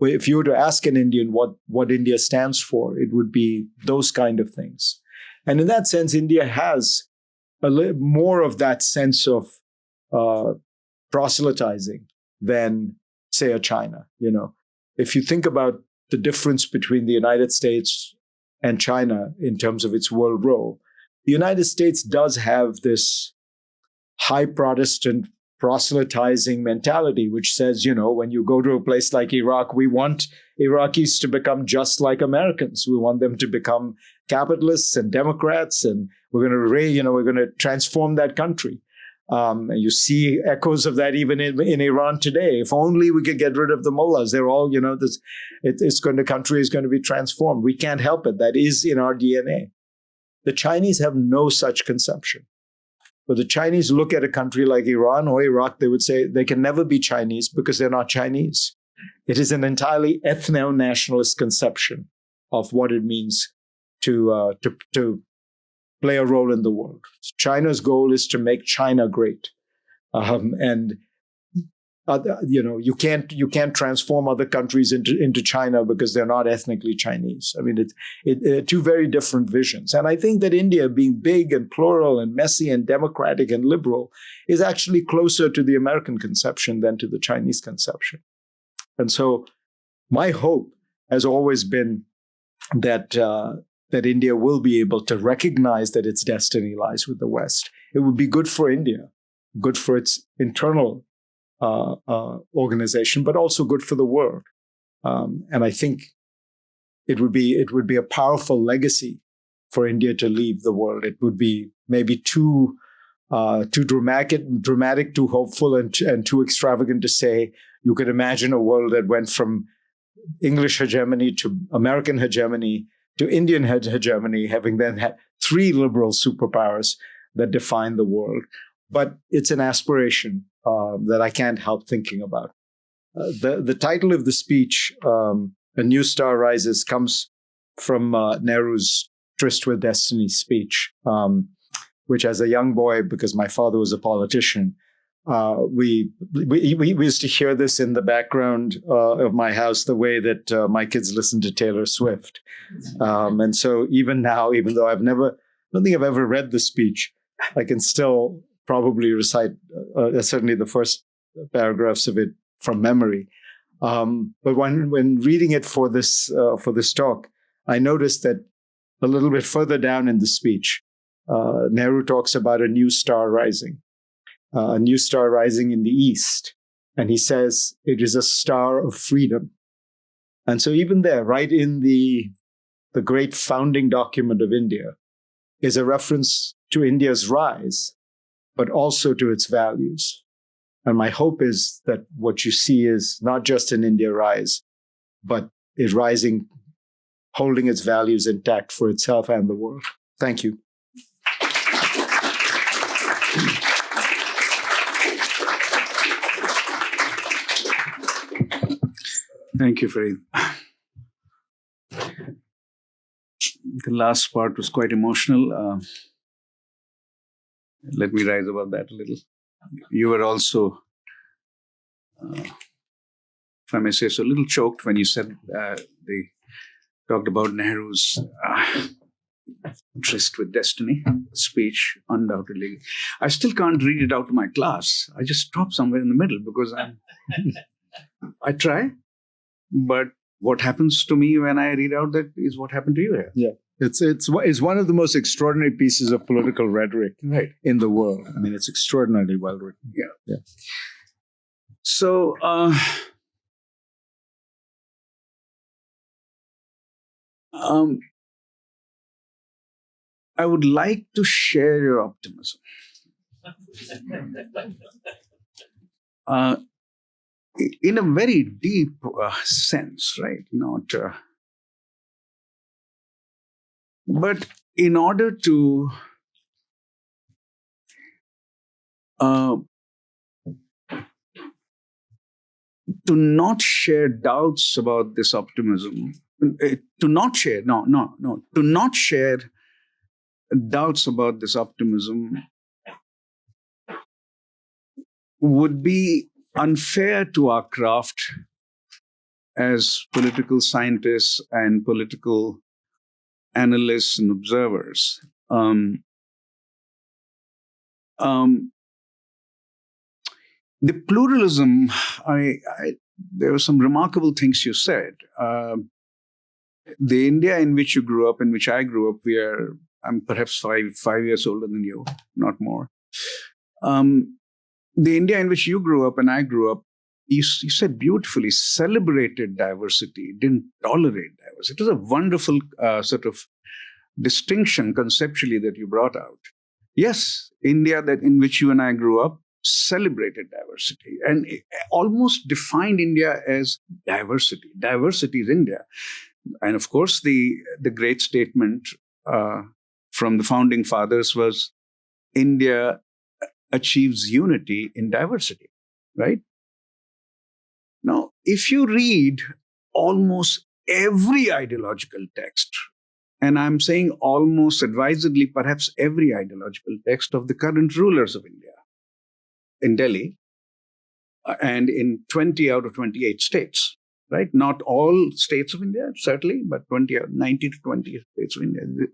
S2: If you were to ask an Indian what India stands for, it would be those kind of things. And in that sense, India has more of that sense of proselytizing than, say, a China. If you think about the difference between the United States and China in terms of its world role, the United States does have this high Protestant proselytizing mentality, which says, when you go to a place like Iraq, we want Iraqis to become just like Americans. We want them to become capitalists and democrats, and we're going to transform that country. You see echoes of that even in Iran today. If only we could get rid of the mullahs. They're all, the country is going to be transformed. We can't help it. That is in our DNA. The Chinese have no such conception. But the Chinese look at a country like Iran or Iraq, they would say they can never be Chinese because they're not Chinese. It is an entirely ethno-nationalist conception of what it means to play a role in the world. China's goal is to make China great, you can't transform other countries into China because they're not ethnically Chinese. I mean, it's two very different visions. And I think that India, being big and plural and messy and democratic and liberal, is actually closer to the American conception than to the Chinese conception. And so my hope has always been that India will be able to recognize that its destiny lies with the West. It would be good for India, good for its internal organization, but also good for the world. And I think it would be a powerful legacy for India to leave the world. It would be maybe too dramatic, too hopeful, and too extravagant to say you could imagine a world that went from English hegemony to American hegemony to Indian hegemony, having then had three liberal superpowers that define the world. But it's an aspiration that I can't help thinking about. The title of the speech, A New Star Rises, comes from Nehru's Tryst with Destiny speech, which as a young boy, because my father was a politician, we used to hear this in the background of my house the way that my kids listen to Taylor Swift. And so even now, even though I don't think I've ever read the speech, I can still probably recite certainly the first paragraphs of it from memory. But when reading it for this talk, I noticed that a little bit further down in the speech, Nehru talks about a new star rising in the East. And he says it is a star of freedom. And so even there, right in the great founding document of India, is a reference to India's rise, but also to its values. And my hope is that what you see is not just an India rise, but it rising, holding its values intact for itself and the world. Thank you.
S1: Thank you, Fareed. The last part was quite emotional. Let me rise above that a little. You were also, if I may say so, a little choked when you said they talked about Nehru's Tryst with Destiny speech, undoubtedly. I still can't read it out to my class. I just stop somewhere in the middle because I try. But what happens to me when I read out that is what happened to you here.
S2: Yeah, it's one of the most extraordinary pieces of political rhetoric in the world. I mean, it's extraordinarily well written.
S1: Yeah. So, I would like to share your optimism. In a very deep sense, right? Not, but in order to not share doubts about this optimism, to not share doubts about this optimism would be unfair to our craft as political scientists and political analysts and observers. The pluralism, there were some remarkable things you said. The India in which you grew up, in which I grew up, I'm perhaps five years older than you, not more. The India in which you grew up and I grew up, you said beautifully, celebrated diversity, didn't tolerate diversity. It was a wonderful sort of distinction conceptually that you brought out. Yes, India in which you and I grew up celebrated diversity and almost defined India as diversity. Diversity is India. And of course, the great statement from the founding fathers was India achieves unity in diversity, right? Now, if you read almost every ideological text, and I'm saying almost advisedly, perhaps every ideological text of the current rulers of India, in Delhi, and in 20 out of 28 states, right? Not all states of India, certainly, but 90 to 20 states of India.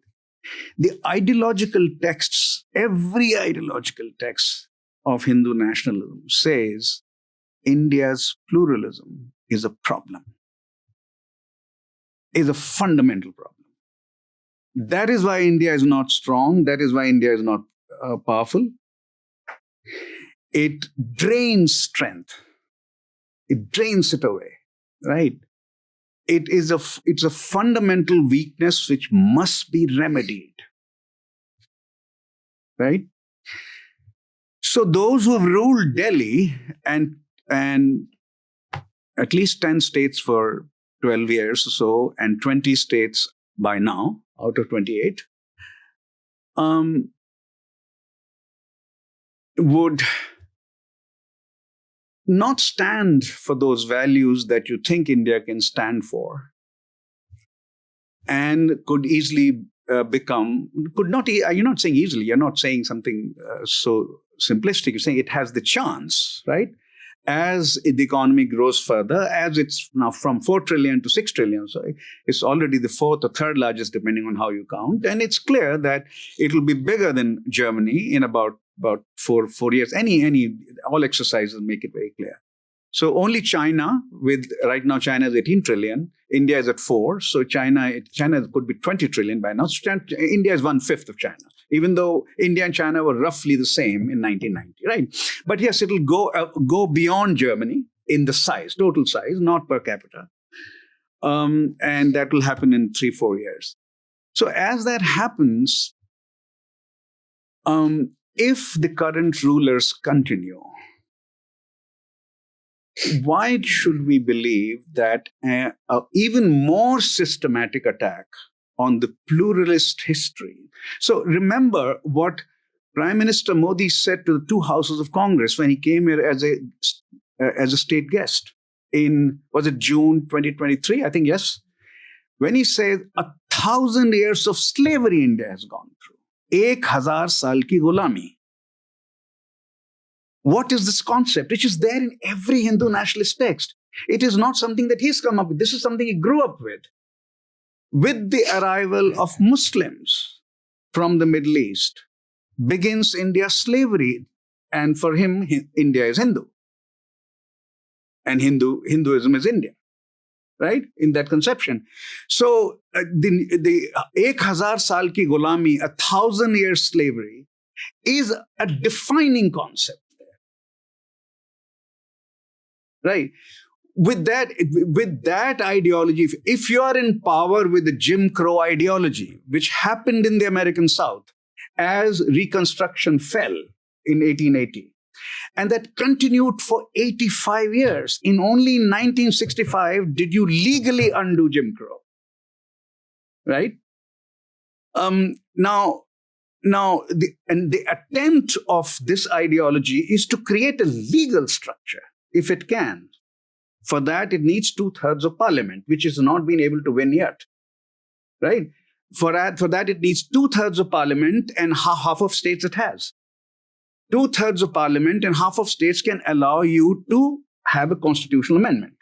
S1: The ideological texts, every ideological text of Hindu nationalism says India's pluralism is a problem, is a fundamental problem. That is why India is not strong. That is why India is not powerful. It drains strength. It drains it away, right? It's a fundamental weakness which must be remedied, right? So those who have ruled Delhi and at least 10 states for 12 years or so, and 20 states by now, out of 28, would not stand for those values that you think India can stand for, and could easily you're not saying easily, you're not saying something so simplistic, you're saying it has the chance, right? As the economy grows further, as it's now from 4 trillion to 6 trillion, so it's already the fourth or third largest, depending on how you count. And it's clear that it will be bigger than Germany in about 4 years. All exercises make it very clear. So only China, right now China is 18 trillion, India is at 4, so China could be 20 trillion by now. So India is 1/5 of China, even though India and China were roughly the same in 1990, right? But yes, it'll go beyond Germany in the size, total size, not per capita. And that will happen in 3-4 years. So as that happens, if the current rulers continue, why should we believe that an even more systematic attack on the pluralist history? So remember what Prime Minister Modi said to the two houses of Congress when he came here as a state guest was it June 2023? I think, yes. When he said 1,000 years of slavery India has gone through. 1,000 saal ki gulami. What is this concept? Which is there in every Hindu nationalist text. It is not something that he's come up with. This is something he grew up with. With the arrival of Muslims from the Middle East, begins India's slavery. And for him, India is Hindu. And Hinduism is India. Right? In that conception. So the 1,000 saal ki gulami, 1,000 years slavery, is a defining concept. Right. With that ideology, if you are in power with the Jim Crow ideology, which happened in the American South as Reconstruction fell in 1880, and that continued for 85 years, in only 1965 did you legally undo Jim Crow. Right? Now, the attempt of this ideology is to create a legal structure. If it can. For that, it needs 2/3 of parliament, which has not been able to win yet. Right? For that, it needs 2/3 of parliament, and half of states it has. 2/3 of parliament and half of states can allow you to have a constitutional amendment.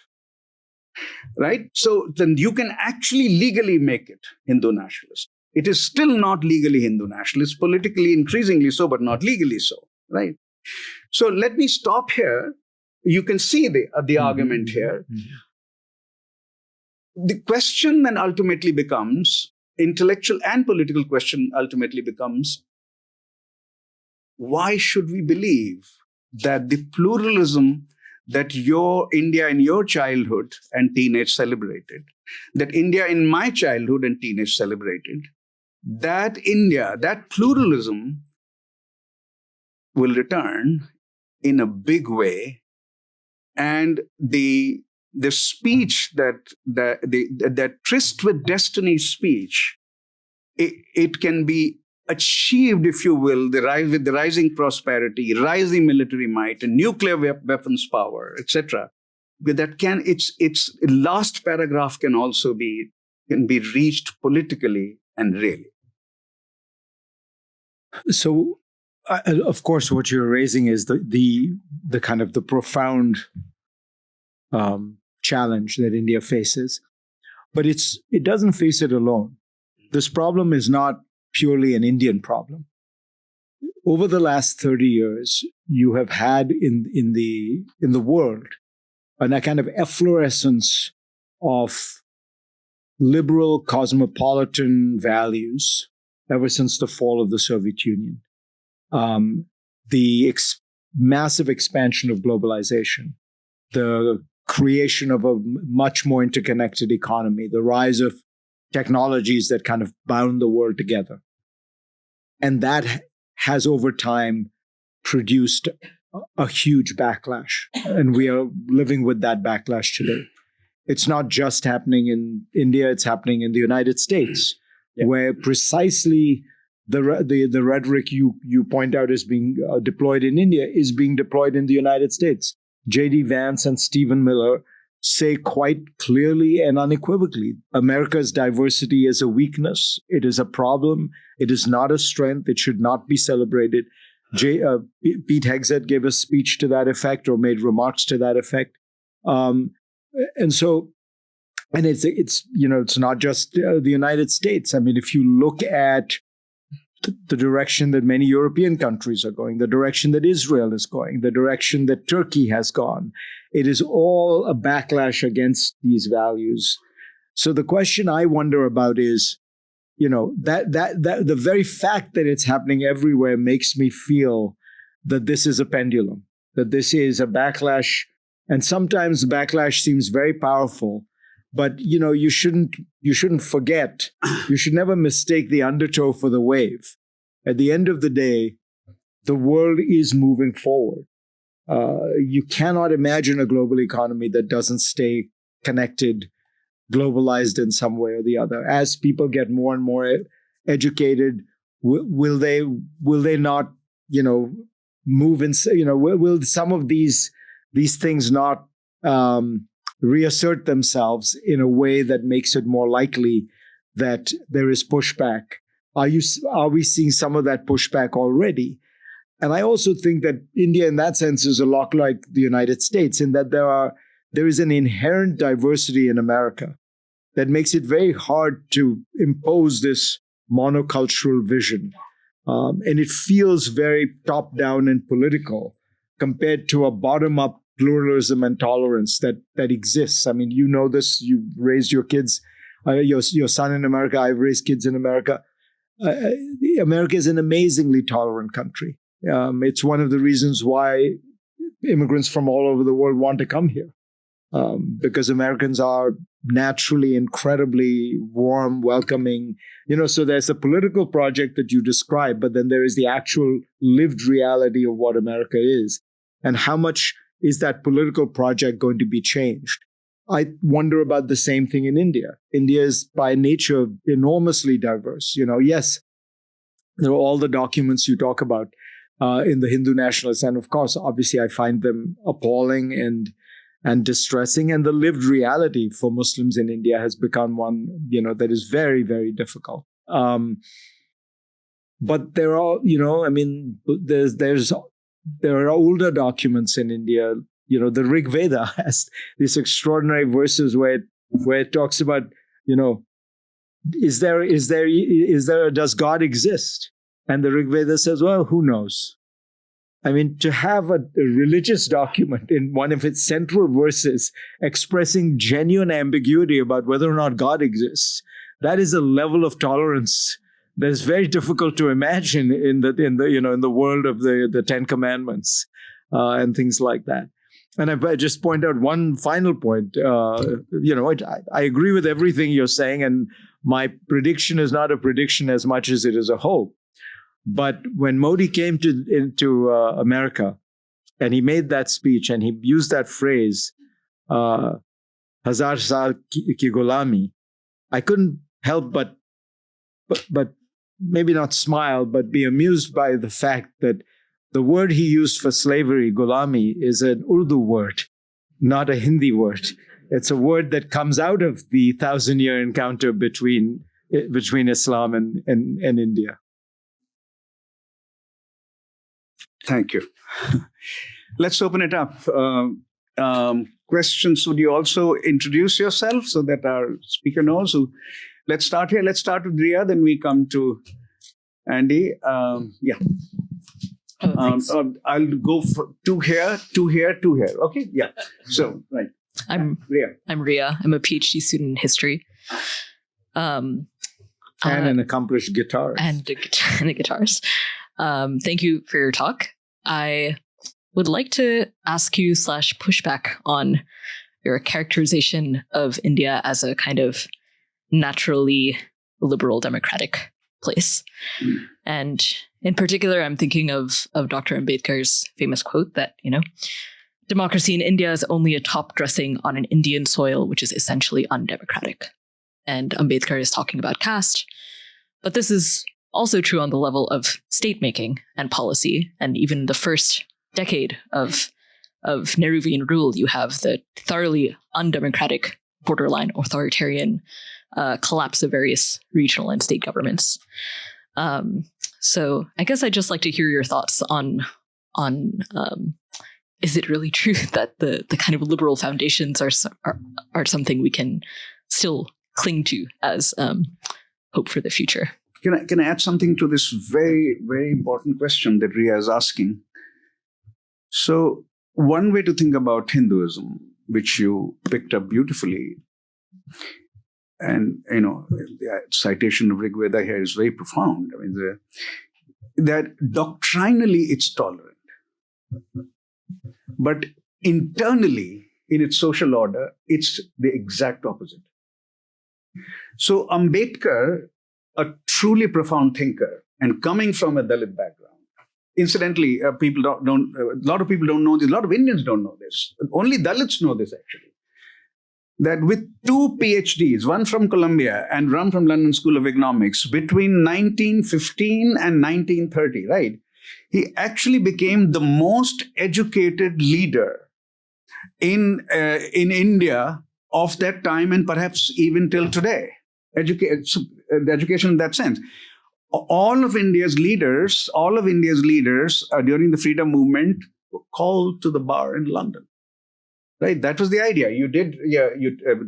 S1: Right? So then you can actually legally make it Hindu nationalist. It is still not legally Hindu nationalist, politically increasingly so, but not legally so. Right? So let me stop here. You can see the argument here. The question then ultimately becomes, intellectual and political question ultimately becomes, why should we believe that the pluralism that your India in your childhood and teenage celebrated, that India in my childhood and teenage celebrated, that pluralism will return in a big way. And the speech that tryst with destiny speech, it can be achieved, if you will, with the rising prosperity, rising military might, and nuclear weapons power, etc. Its last paragraph can also be reached politically and really.
S2: So, of course, what you're raising is the kind of the profound challenge that India faces, but it doesn't face it alone. This problem is not purely an Indian problem. Over the last 30 years, you have had in the world a kind of efflorescence of liberal cosmopolitan values ever since the fall of the Soviet Union. The massive expansion of globalization, the creation of a much more interconnected economy, the rise of technologies that kind of bound the world together. And that has over time produced a huge backlash. And we are living with that backlash today. it's not just happening in India, it's happening in the United States, where precisely the rhetoric you point out is being deployed in India is being deployed in the United States. J.D. Vance and Stephen Miller say quite clearly and unequivocally, America's diversity is a weakness. It is a problem. It is not a strength. It should not be celebrated. Pete Hegseth gave a speech to that effect or made remarks to that effect. And it's not just the United States. I mean, if you look at the direction that many European countries are going, the direction that Israel is going, the direction that Turkey has gone, it is all a backlash against these values. So the question I wonder about is, that the very fact that it's happening everywhere makes me feel that this is a pendulum, that this is a backlash. And sometimes backlash seems very powerful, but you shouldn't forget, you should never mistake the undertow for the wave. At the end of the day, the world is moving forward. You cannot imagine a global economy that doesn't stay connected, globalized in some way or the other. As people get more and more educated, will they not, move in? Will some of these things not reassert themselves in a way that makes it more likely that there is pushback? Are we seeing some of that pushback already? And I also think that India, in that sense, is a lot like the United States, in that there is an inherent diversity in America that makes it very hard to impose this monocultural vision. And it feels very top-down and political compared to a bottom-up pluralism and tolerance that exists. I mean, you know this. You raised your kids, your son in America. I've raised kids in America. America is an amazingly tolerant country. It's one of the reasons why immigrants from all over the world want to come here, because Americans are naturally incredibly warm, welcoming. So there's a political project that you describe, but then there is the actual lived reality of what America is. And how much is that political project going to be changed? I wonder about the same thing in India. India is by nature enormously diverse. Yes, there are all the documents you talk about in the Hindu nationalists. And of course, obviously, I find them appalling and distressing. And the lived reality for Muslims in India has become one, that is very, very difficult. But there are, there are older documents in India. The Rig Veda has these extraordinary verses where it talks about, does God exist? And the Rig Veda says, well, who knows? I mean, to have a religious document in one of its central verses expressing genuine ambiguity about whether or not God exists, that is a level of tolerance that is very difficult to imagine in the world of the Ten Commandments and things like that. And I just point out one final point. I agree with everything you're saying, and my prediction is not a prediction as much as it is a hope. But when Modi came into America, and he made that speech, and he used that phrase, "Hazar Saal ki Gulami," I couldn't help but maybe not smile, but be amused by the fact that the word he used for slavery, gulami, is an Urdu word, not a Hindi word. It's a word that comes out of the 1,000-year encounter between Islam and India.
S1: Thank you. Let's open it up. Questions, would you also introduce yourself so that our speaker knows? Let's start here. Let's start with Ria, then we come to Andy. I'll go for two here. Okay, yeah. So, right.
S3: I'm Ria. I'm a PhD student in history.
S2: And an accomplished guitarist.
S3: And a guitarist. Thank you for your talk. I would like to ask you / push back on your characterization of India as a kind of naturally liberal democratic place. And in particular, I'm thinking of Dr. Ambedkar's famous quote that, democracy in India is only a top dressing on an Indian soil, which is essentially undemocratic. And Ambedkar is talking about caste. But this is also true on the level of state making and policy. And even the first decade of Nehruvian rule, you have the thoroughly undemocratic, borderline authoritarian collapse of various regional and state governments. So I guess I'd just like to hear your thoughts on is it really true that the kind of liberal foundations are something we can still cling to as hope for the future?
S1: Can I add something to this very, very important question that Ria is asking? So one way to think about Hinduism, which you picked up beautifully, and the citation of Rig Veda here is very profound. I mean, that doctrinally it's tolerant, but internally in its social order, it's the exact opposite. So Ambedkar, a truly profound thinker, and coming from a Dalit background. Incidentally, a lot of people don't know this. A lot of Indians don't know this. Only Dalits know this, actually. That with 2 PhDs, one from Columbia and one from London School of Economics, between 1915 and 1930, right? He actually became the most educated leader in India of that time, and perhaps even till today. The education in that sense. All of India's leaders during the freedom movement were called to the bar in London. Right, that was the idea.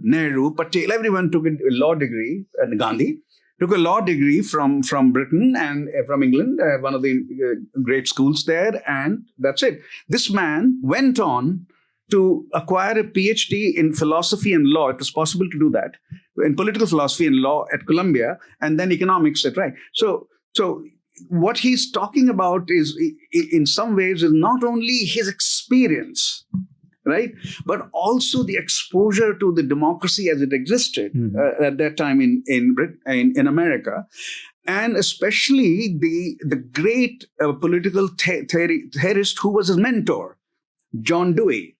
S1: Nehru, Patel, everyone took a law degree, and Gandhi took a law degree from Britain and from England, one of the great schools there, and that's it. This man went on to acquire a PhD in philosophy and law. It was possible to do that in political philosophy and law at Columbia, and then economics at right. So what he's talking about is, in some ways, is not only his experience, right, but also the exposure to the democracy as it existed at that time in America, and especially the great political theorist who was his mentor, John Dewey,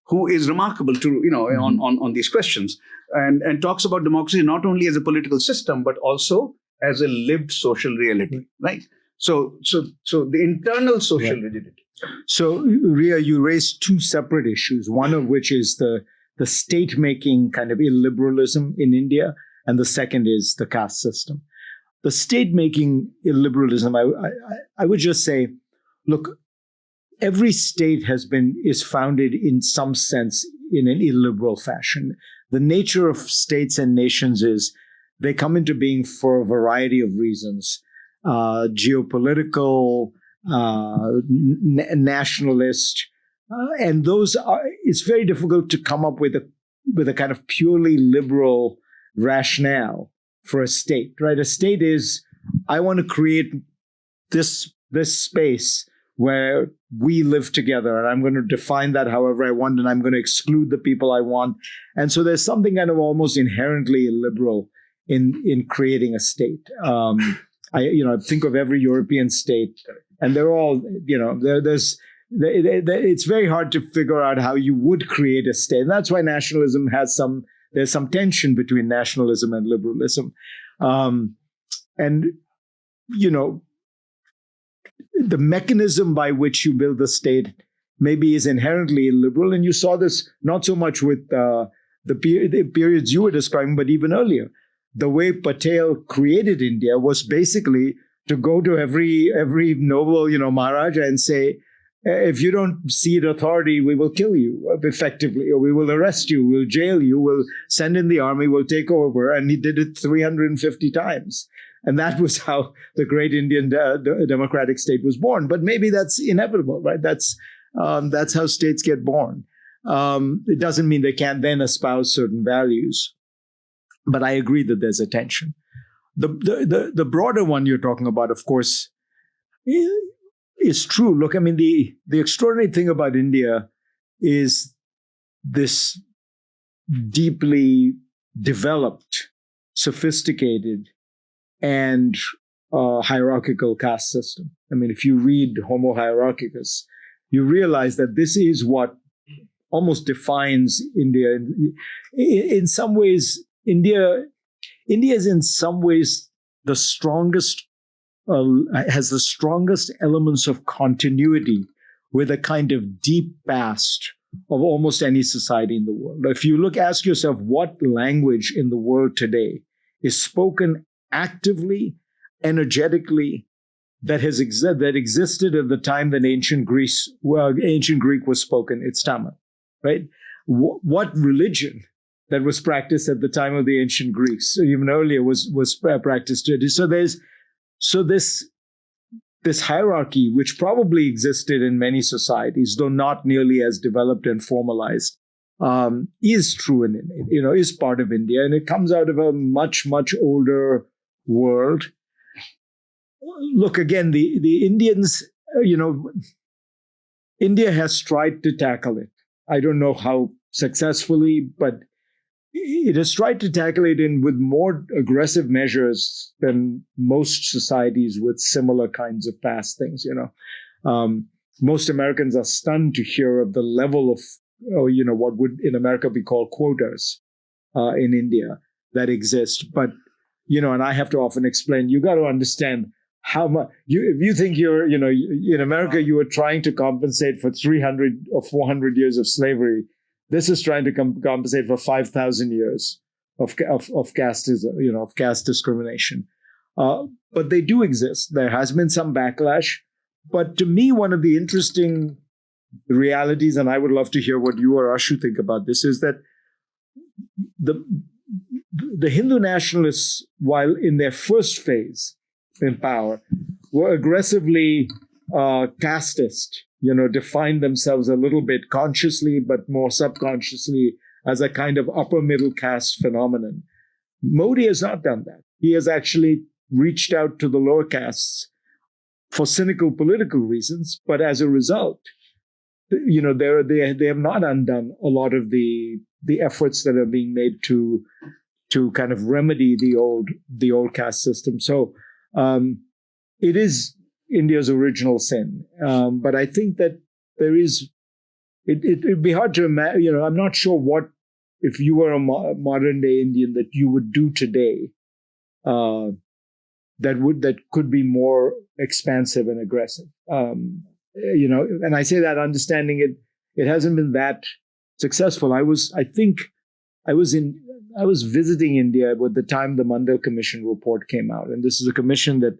S1: who is remarkable to on these questions, and talks about democracy not only as a political system but also as a lived social reality, right? So the internal social rigidity.
S2: So, Ria, you raised 2 separate issues, one of which is the state-making kind of illiberalism in India, and the second is the caste system. The state-making illiberalism, I would just say, look, every state is founded in some sense in an illiberal fashion. The nature of states and nations is they come into being for a variety of reasons, geopolitical, nationalist, and it's very difficult to come up with a kind of purely liberal rationale for a state, right? A state is, I want to create this space where we live together, and I'm going to define that however I want, and I'm going to exclude the people I want. And so there's something kind of almost inherently illiberal in creating a state. I think of every European state, and they're all, it's very hard to figure out how you would create a state. And that's why nationalism there's some tension between nationalism and liberalism. The mechanism by which you build the state maybe is inherently illiberal. And you saw this not so much with the periods you were describing, but even earlier. The way Patel created India was basically to go to every noble, Maharaja and say, if you don't cede authority, we will kill you effectively, or we will arrest you, we'll jail you, we'll send in the army, we'll take over. And he did it 350 times. And that was how the great Indian democratic state was born. But maybe that's inevitable, right? That's how states get born. It doesn't mean they can't then espouse certain values. But I agree that there's a tension. The broader one you're talking about, of course, is true. Look, I mean, the extraordinary thing about India is this deeply developed, sophisticated, and hierarchical caste system. I mean, if you read Homo Hierarchicus, you realize that this is what almost defines India. In some ways, India is in some ways the strongest, has the strongest elements of continuity with a kind of deep past of almost any society in the world. If you ask yourself what language in the world today is spoken actively, energetically, that existed at the time that ancient Greek was spoken, it's Tamil, right? What religion that was practiced at the time of the ancient Greeks, even earlier, was practiced? So this hierarchy, which probably existed in many societies, though not nearly as developed and formalized, is true is part of India, and it comes out of a much, much older world. Look, again, the Indians, India has tried to tackle it. I don't know how successfully, but it has tried to tackle it with more aggressive measures than most societies with similar kinds of past things. Most Americans are stunned to hear of the level of, what would in America be called quotas in India that exist. But, and I have to often explain, you got to understand how much, if you think in America, you were trying to compensate for 300 or 400 years of slavery. This is trying to compensate for 5,000 years of casteism, of caste discrimination. But they do exist. There has been some backlash. But to me, one of the interesting realities, and I would love to hear what you or Ashu think about this, is that the Hindu nationalists, while in their first phase in power, were aggressively casteist, defined themselves a little bit consciously, but more subconsciously as a kind of upper middle caste phenomenon. Modi has not done that. He has actually reached out to the lower castes for cynical political reasons, but as a result, they have not undone a lot of the efforts that are being made to kind of remedy the old caste system. So it is India's original sin. But I think that it'd be hard to imagine, I'm not sure if you were a modern day Indian, that you would do today that could be more expansive and aggressive. And I say that understanding it hasn't been that successful. I was visiting India at the time the Mandal Commission report came out. And this is a commission that,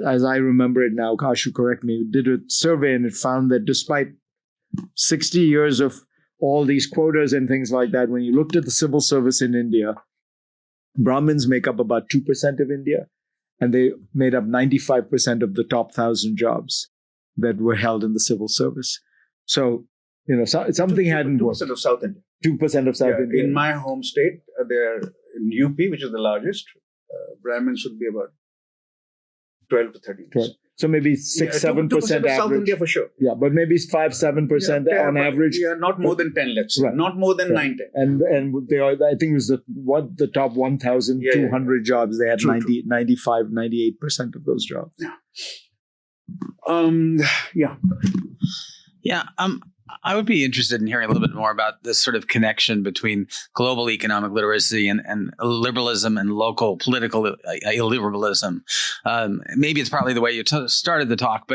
S2: as I remember it now, Kashu, correct me, did a survey and it found that despite 60 years of all these quotas and things like that, when you looked at the civil service in India, Brahmins make up about 2% of India, and they made up 95% of the top 1,000 jobs that were held in the civil service. So, something hadn't worked.
S1: 2% of South India.
S2: 2% of South India.
S1: In my home state, there in UP, which is the largest, Brahmins would be about 12 to 13%.
S2: 12. So maybe 7% average.
S1: South India for sure.
S2: Yeah, but maybe 5-7% on average.
S1: Yeah, not more than 10, let's say. Right. Not more than 9-10.
S2: And they are, I think it was the top 1,200 jobs. They had 95, 98% of those jobs.
S1: Yeah.
S4: Yeah. I would be interested in hearing a little bit more about this sort of connection between global economic literacy and liberalism and local political illiberalism. Maybe it's partly the way you started the talk,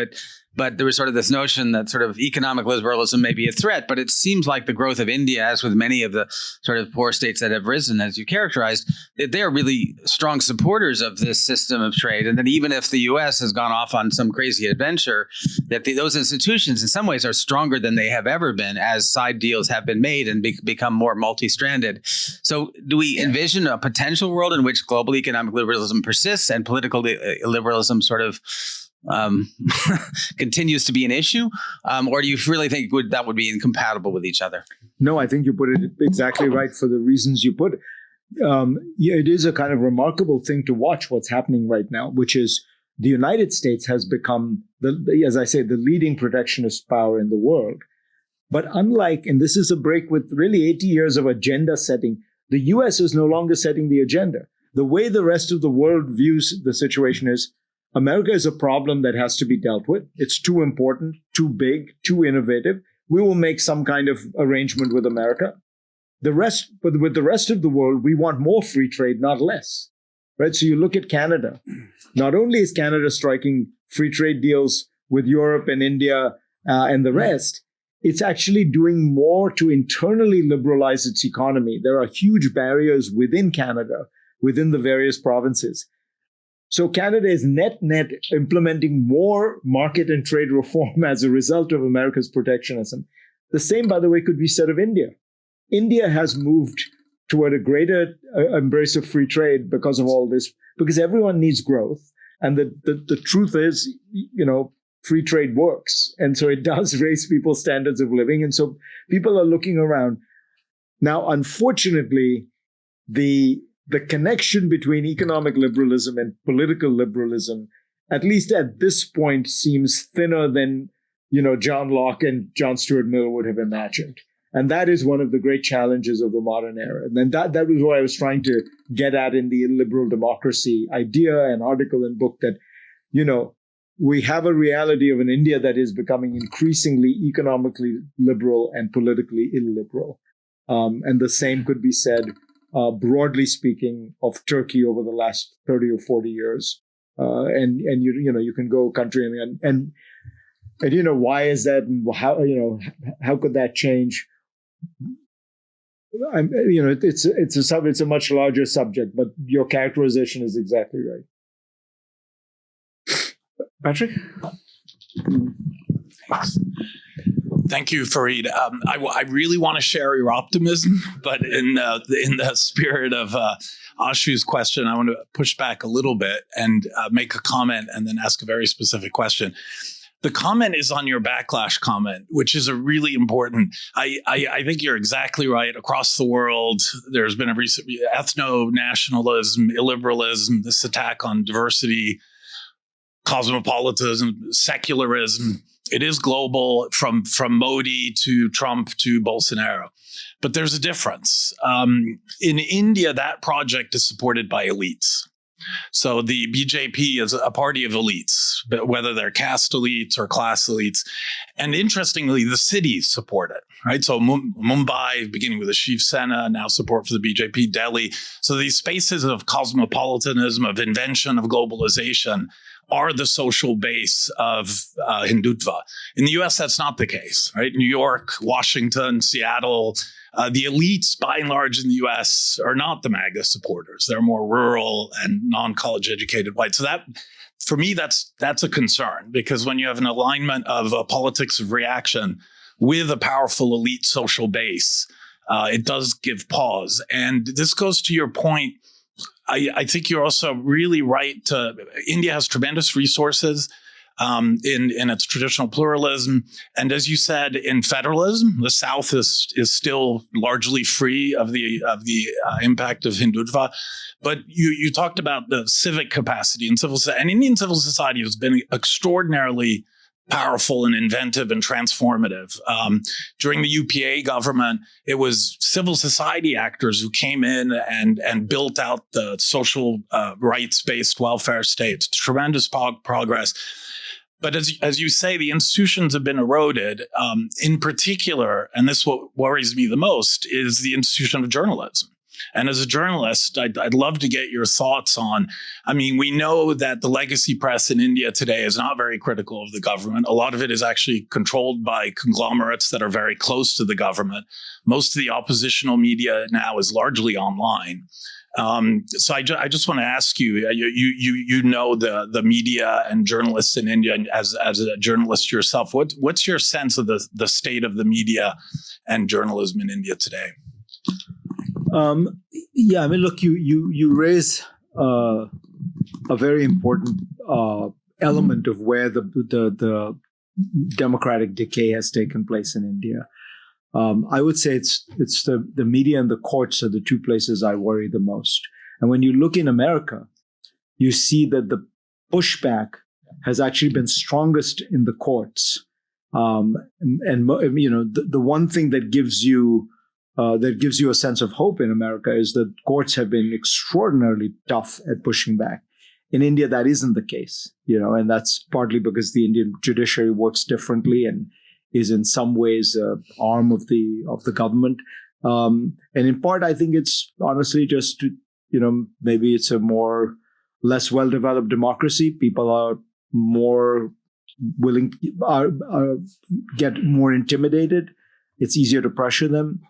S4: but there was sort of this notion that sort of economic liberalism may be a threat, but it seems like the growth of India, as with many of the sort of poor states that have risen, as you characterized, that they are really strong supporters of this system of trade. And that even if the U.S. has gone off on some crazy adventure, that those institutions in some ways are stronger than they have ever been as side deals have been made and become more multi-stranded. So do we envision a potential world in which global economic liberalism persists and political illiberalism sort of continues to be an issue? Or do you really think that would be incompatible with each other?
S2: No, I think you put it exactly right for the reasons you put it. It is a kind of remarkable thing to watch what's happening right now, which is the United States has become, as I say, the leading protectionist power in the world. But unlike, and this is a break with really 80 years of agenda setting, the US is no longer setting the agenda. The way the rest of the world views the situation is, America is a problem that has to be dealt with. It's too important, too big, too innovative. we will make some kind of arrangement with America. But with the rest of the world, we want more free trade, not less. Right? So you look at Canada. Not only is Canada striking free trade deals with Europe and India and the rest, it's actually doing more to internally liberalize its economy. There are huge barriers within Canada, within the various provinces. So Canada is net implementing more market and trade reform as a result of America's protectionism. The same, by the way, could be said of India. India has moved toward a greater embrace of free trade because of all this, because everyone needs growth. And the truth is, free trade works. And so it does raise people's standards of living. And so people are looking around. Now, unfortunately, the connection between economic liberalism and political liberalism, at least at this point, seems thinner than, John Locke and John Stuart Mill would have imagined. And that is one of the great challenges of the modern era. And then that was what I was trying to get at in the illiberal democracy idea and article and book, that, we have a reality of an India that is becoming increasingly economically liberal and politically illiberal. And the same could be said, broadly speaking, of Turkey over the last 30 or 40 years. And you can go country and why is that, and how could that change? It's a much larger subject, but your characterization is exactly right.
S1: Patrick?
S5: Thanks. Thank you, Fareed. I really want to share your optimism, but in the spirit of Ashu's question, I want to push back a little bit and make a comment and then ask a very specific question. The comment is on your backlash comment, which is a really important. I think you're exactly right. Across the world, there's been a recent ethno-nationalism, illiberalism, this attack on diversity, cosmopolitanism, secularism. It is global, from Modi to Trump to Bolsonaro. But there's a difference. In India, that project is supported by elites. So the BJP is a party of elites, whether they're caste elites or class elites. And interestingly, the cities support it, right? So Mumbai, beginning with the Shiv Sena, now support for the BJP, Delhi. So these spaces of cosmopolitanism, of invention, of globalization are the social base of Hindutva. In the US, that's not the case, right? New York, Washington, Seattle, the elites, by and large, in the US are not the MAGA supporters. They're more rural and non-college educated white. So that, for me, that's a concern, because when you have an alignment of a politics of reaction with a powerful elite social base, it does give pause. And this goes to your point. I think you're also really right. India has tremendous resources in its traditional pluralism. And as you said, in federalism, the South is still largely free of the impact of Hindutva. But you talked about the civic capacity in civil society. And Indian civil society has been extraordinarily powerful and inventive and transformative. During the UPA government, it was civil society actors who came in and built out the social rights-based welfare state. Tremendous progress. But as you say, the institutions have been eroded. In particular, and this what worries me the most, is the institution of journalism. And as a journalist, I'd love to get your thoughts on, we know that the legacy press in India today is not very critical of the government. A lot of it is actually controlled by conglomerates that are very close to the government. Most of the oppositional media now is largely online. So I just want to ask you, you know the media and journalists in India, and as a journalist yourself, what's your sense of the state of the media and journalism in India today?
S2: Look, you raise a very important element of where the democratic decay has taken place in India. I would say it's the media and the courts are the two places I worry the most. And when you look in America, you see that the pushback has actually been strongest in the courts. The one thing that gives you a sense of hope in America is that courts have been extraordinarily tough at pushing back. In India, that isn't the case, and that's partly because the Indian judiciary works differently, and is in some ways an arm of the government. And in part, I think it's honestly just, maybe it's a less well-developed democracy. People are more willing, get more intimidated. It's easier to pressure them.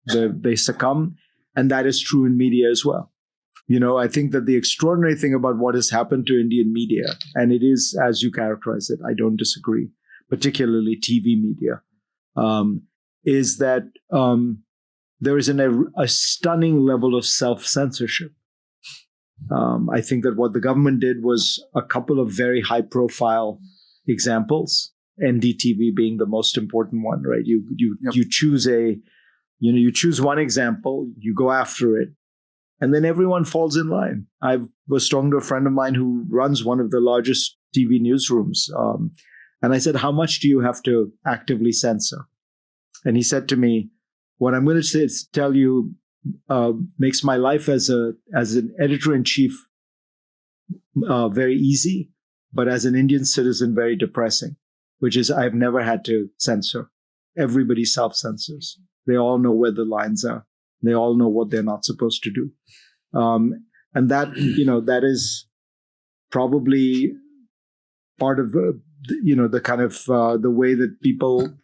S2: They succumb. And that is true in media as well. I think that the extraordinary thing about what has happened to Indian media, and it is as you characterize it, I don't disagree, particularly TV media, is that there is a stunning level of self-censorship. I think that what the government did was a couple of very high-profile examples, NDTV being the most important one, right? You choose you choose one example, you go after it, and then everyone falls in line. I was talking to a friend of mine who runs one of the largest TV newsrooms, and I said, "How much do you have to actively censor?" And he said to me, "What I'm going to tell you makes my life as an editor-in-chief very easy, but as an Indian citizen, very depressing, which is I've never had to censor. Everybody self-censors. They all know where the lines are. They all know what they're not supposed to do." And that, that is probably part of the kind of the way that people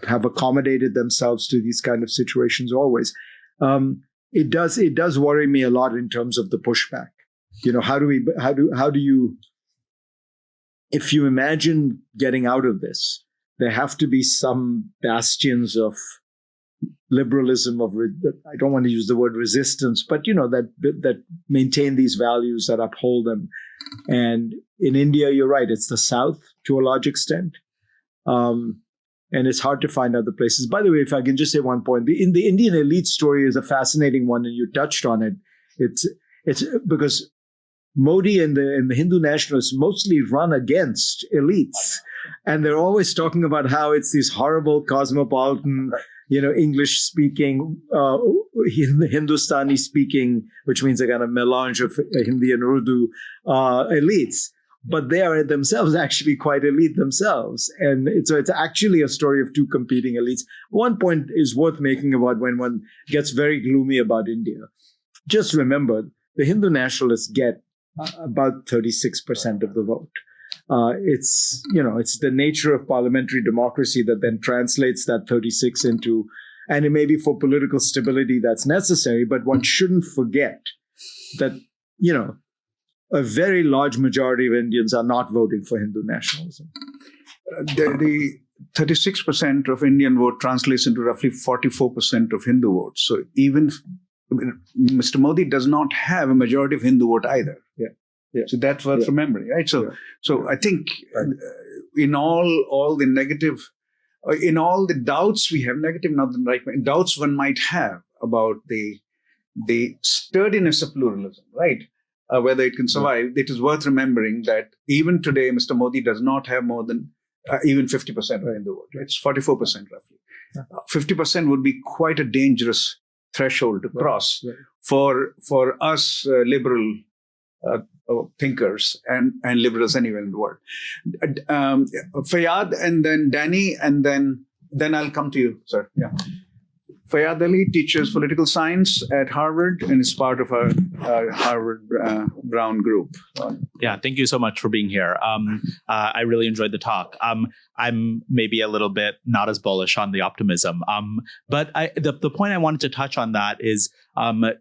S2: have accommodated themselves to these kind of situations always. It does worry me a lot in terms of the pushback. How do you, if you imagine getting out of this, there have to be some bastions of liberalism, I don't want to use the word resistance, but that maintain these values, that uphold them. And in India, you're right, it's the South to a large extent. And it's hard to find other places. By the way, if I can just say one point, the Indian elite story is a fascinating one, and you touched on it. It's because Modi and the Hindu nationalists mostly run against elites. And they're always talking about how it's these horrible cosmopolitan, English-speaking, Hindustani-speaking, which means a kind of melange of Hindi and Urdu elites. But they are themselves actually quite elite themselves. And so it's actually a story of two competing elites. One point is worth making about when one gets very gloomy about India. Just remember, the Hindu nationalists get about 36% of the vote. It's the nature of parliamentary democracy that then translates that 36 into, and it may be for political stability that's necessary, but one shouldn't forget that, a very large majority of Indians are not voting for Hindu nationalism.
S1: The 36% of Indian vote translates into roughly 44% of Hindu votes. So even Mr. Modi does not have a majority of Hindu vote either.
S2: Yeah.
S1: So that's worth remembering, right? So I think in all the negative, in all the doubts we have, negative, not the right, doubts one might have about the sturdiness of pluralism, right? Whether it can survive, it is worth remembering that even today, Mr. Modi does not have more than even 50% of Hindu vote. Right? It's 44% roughly. 50% would be quite a dangerous threshold to cross for us liberal thinkers and liberals anywhere in the world. Fayyad, and then Danny, and then I'll come to you, sir. Yeah. Fayyad Ali teaches political science at Harvard and is part of our Harvard Brown group.
S6: Yeah, thank you so much for being here. I really enjoyed the talk. I'm maybe a little bit not as bullish on the optimism, but the point I wanted to touch on that is,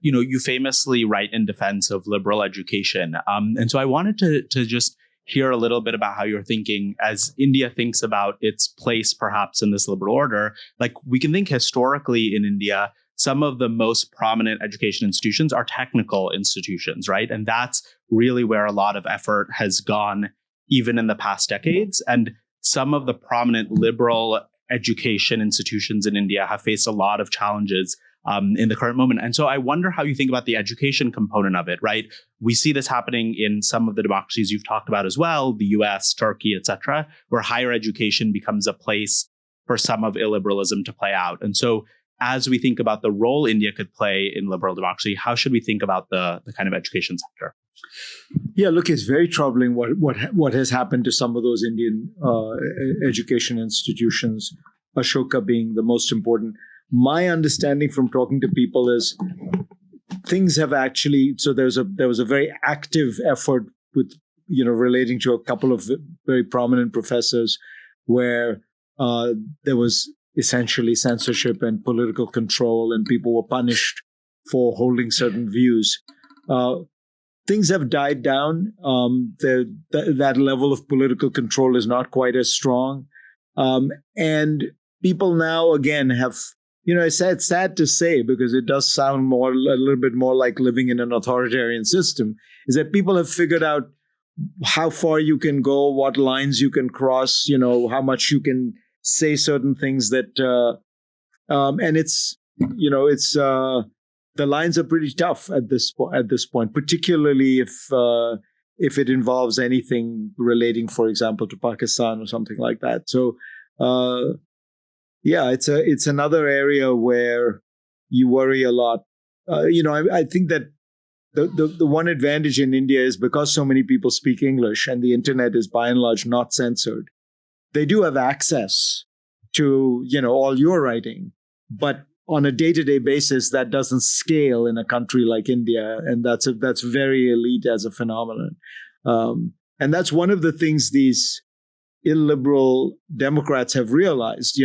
S6: you famously write in defense of liberal education, and so I wanted to just hear a little bit about how you're thinking as India thinks about its place perhaps in this liberal order. Like, we can think historically in India, some of the most prominent education institutions are technical institutions, right? And that's really where a lot of effort has gone, even in the past decades. And some of the prominent liberal education institutions in India have faced a lot of challenges in the current moment. And so I wonder how you think about the education component of it, right? We see this happening in some of the democracies you've talked about as well, the US, Turkey, et cetera, where higher education becomes a place for some of illiberalism to play out. And so as we think about the role India could play in liberal democracy, how should we think about the kind of education sector?
S2: Yeah, look, it's very troubling what has happened to some of those Indian education institutions. Ashoka being the most important. My understanding from talking to people is things have actually, so there was a very active effort with, relating to a couple of very prominent professors where there was essentially censorship and political control, and people were punished for holding certain views. Things have died down. That level of political control is not quite as strong. And people now, again, have, it's sad to say, because it does sound a little bit more like living in an authoritarian system, is that people have figured out how far you can go, what lines you can cross, how much you can say certain things that, and it's, the lines are pretty tough at this point, particularly if it involves anything relating, for example, to Pakistan or something like that. So, it's another area where you worry a lot. I think that the one advantage in India is because so many people speak English and the internet is by and large not censored. They do have access to, all your writing, but on a day-to-day basis, that doesn't scale in a country like India, and that's very elite as a phenomenon. And that's one of the things these illiberal Democrats have realized,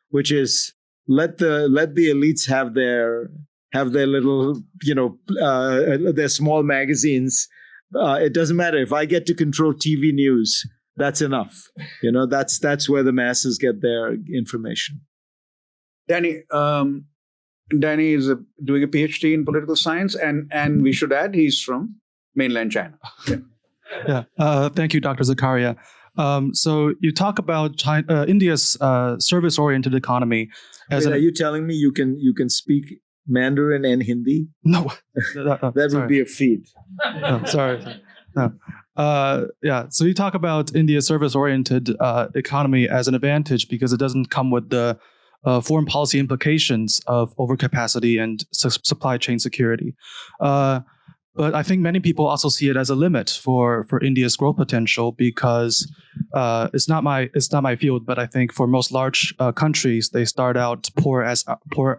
S2: which is let the elites have their little, their small magazines. It doesn't matter if I get to control TV news. That's enough. That's where the masses get their information.
S1: Danny is doing a PhD in political science, and we should add he's from mainland China.
S7: Yeah. Thank you, Dr. Zakaria. So you talk about India's service-oriented economy.
S2: Are you telling me you can speak Mandarin and Hindi?
S7: No,
S2: that would be a feat.
S7: No, sorry. No. So you talk about India's service-oriented economy as an advantage because it doesn't come with the foreign policy implications of overcapacity and supply chain security. But I think many people also see it as a limit for India's growth potential because it's not my field. But I think for most large countries, they start out poor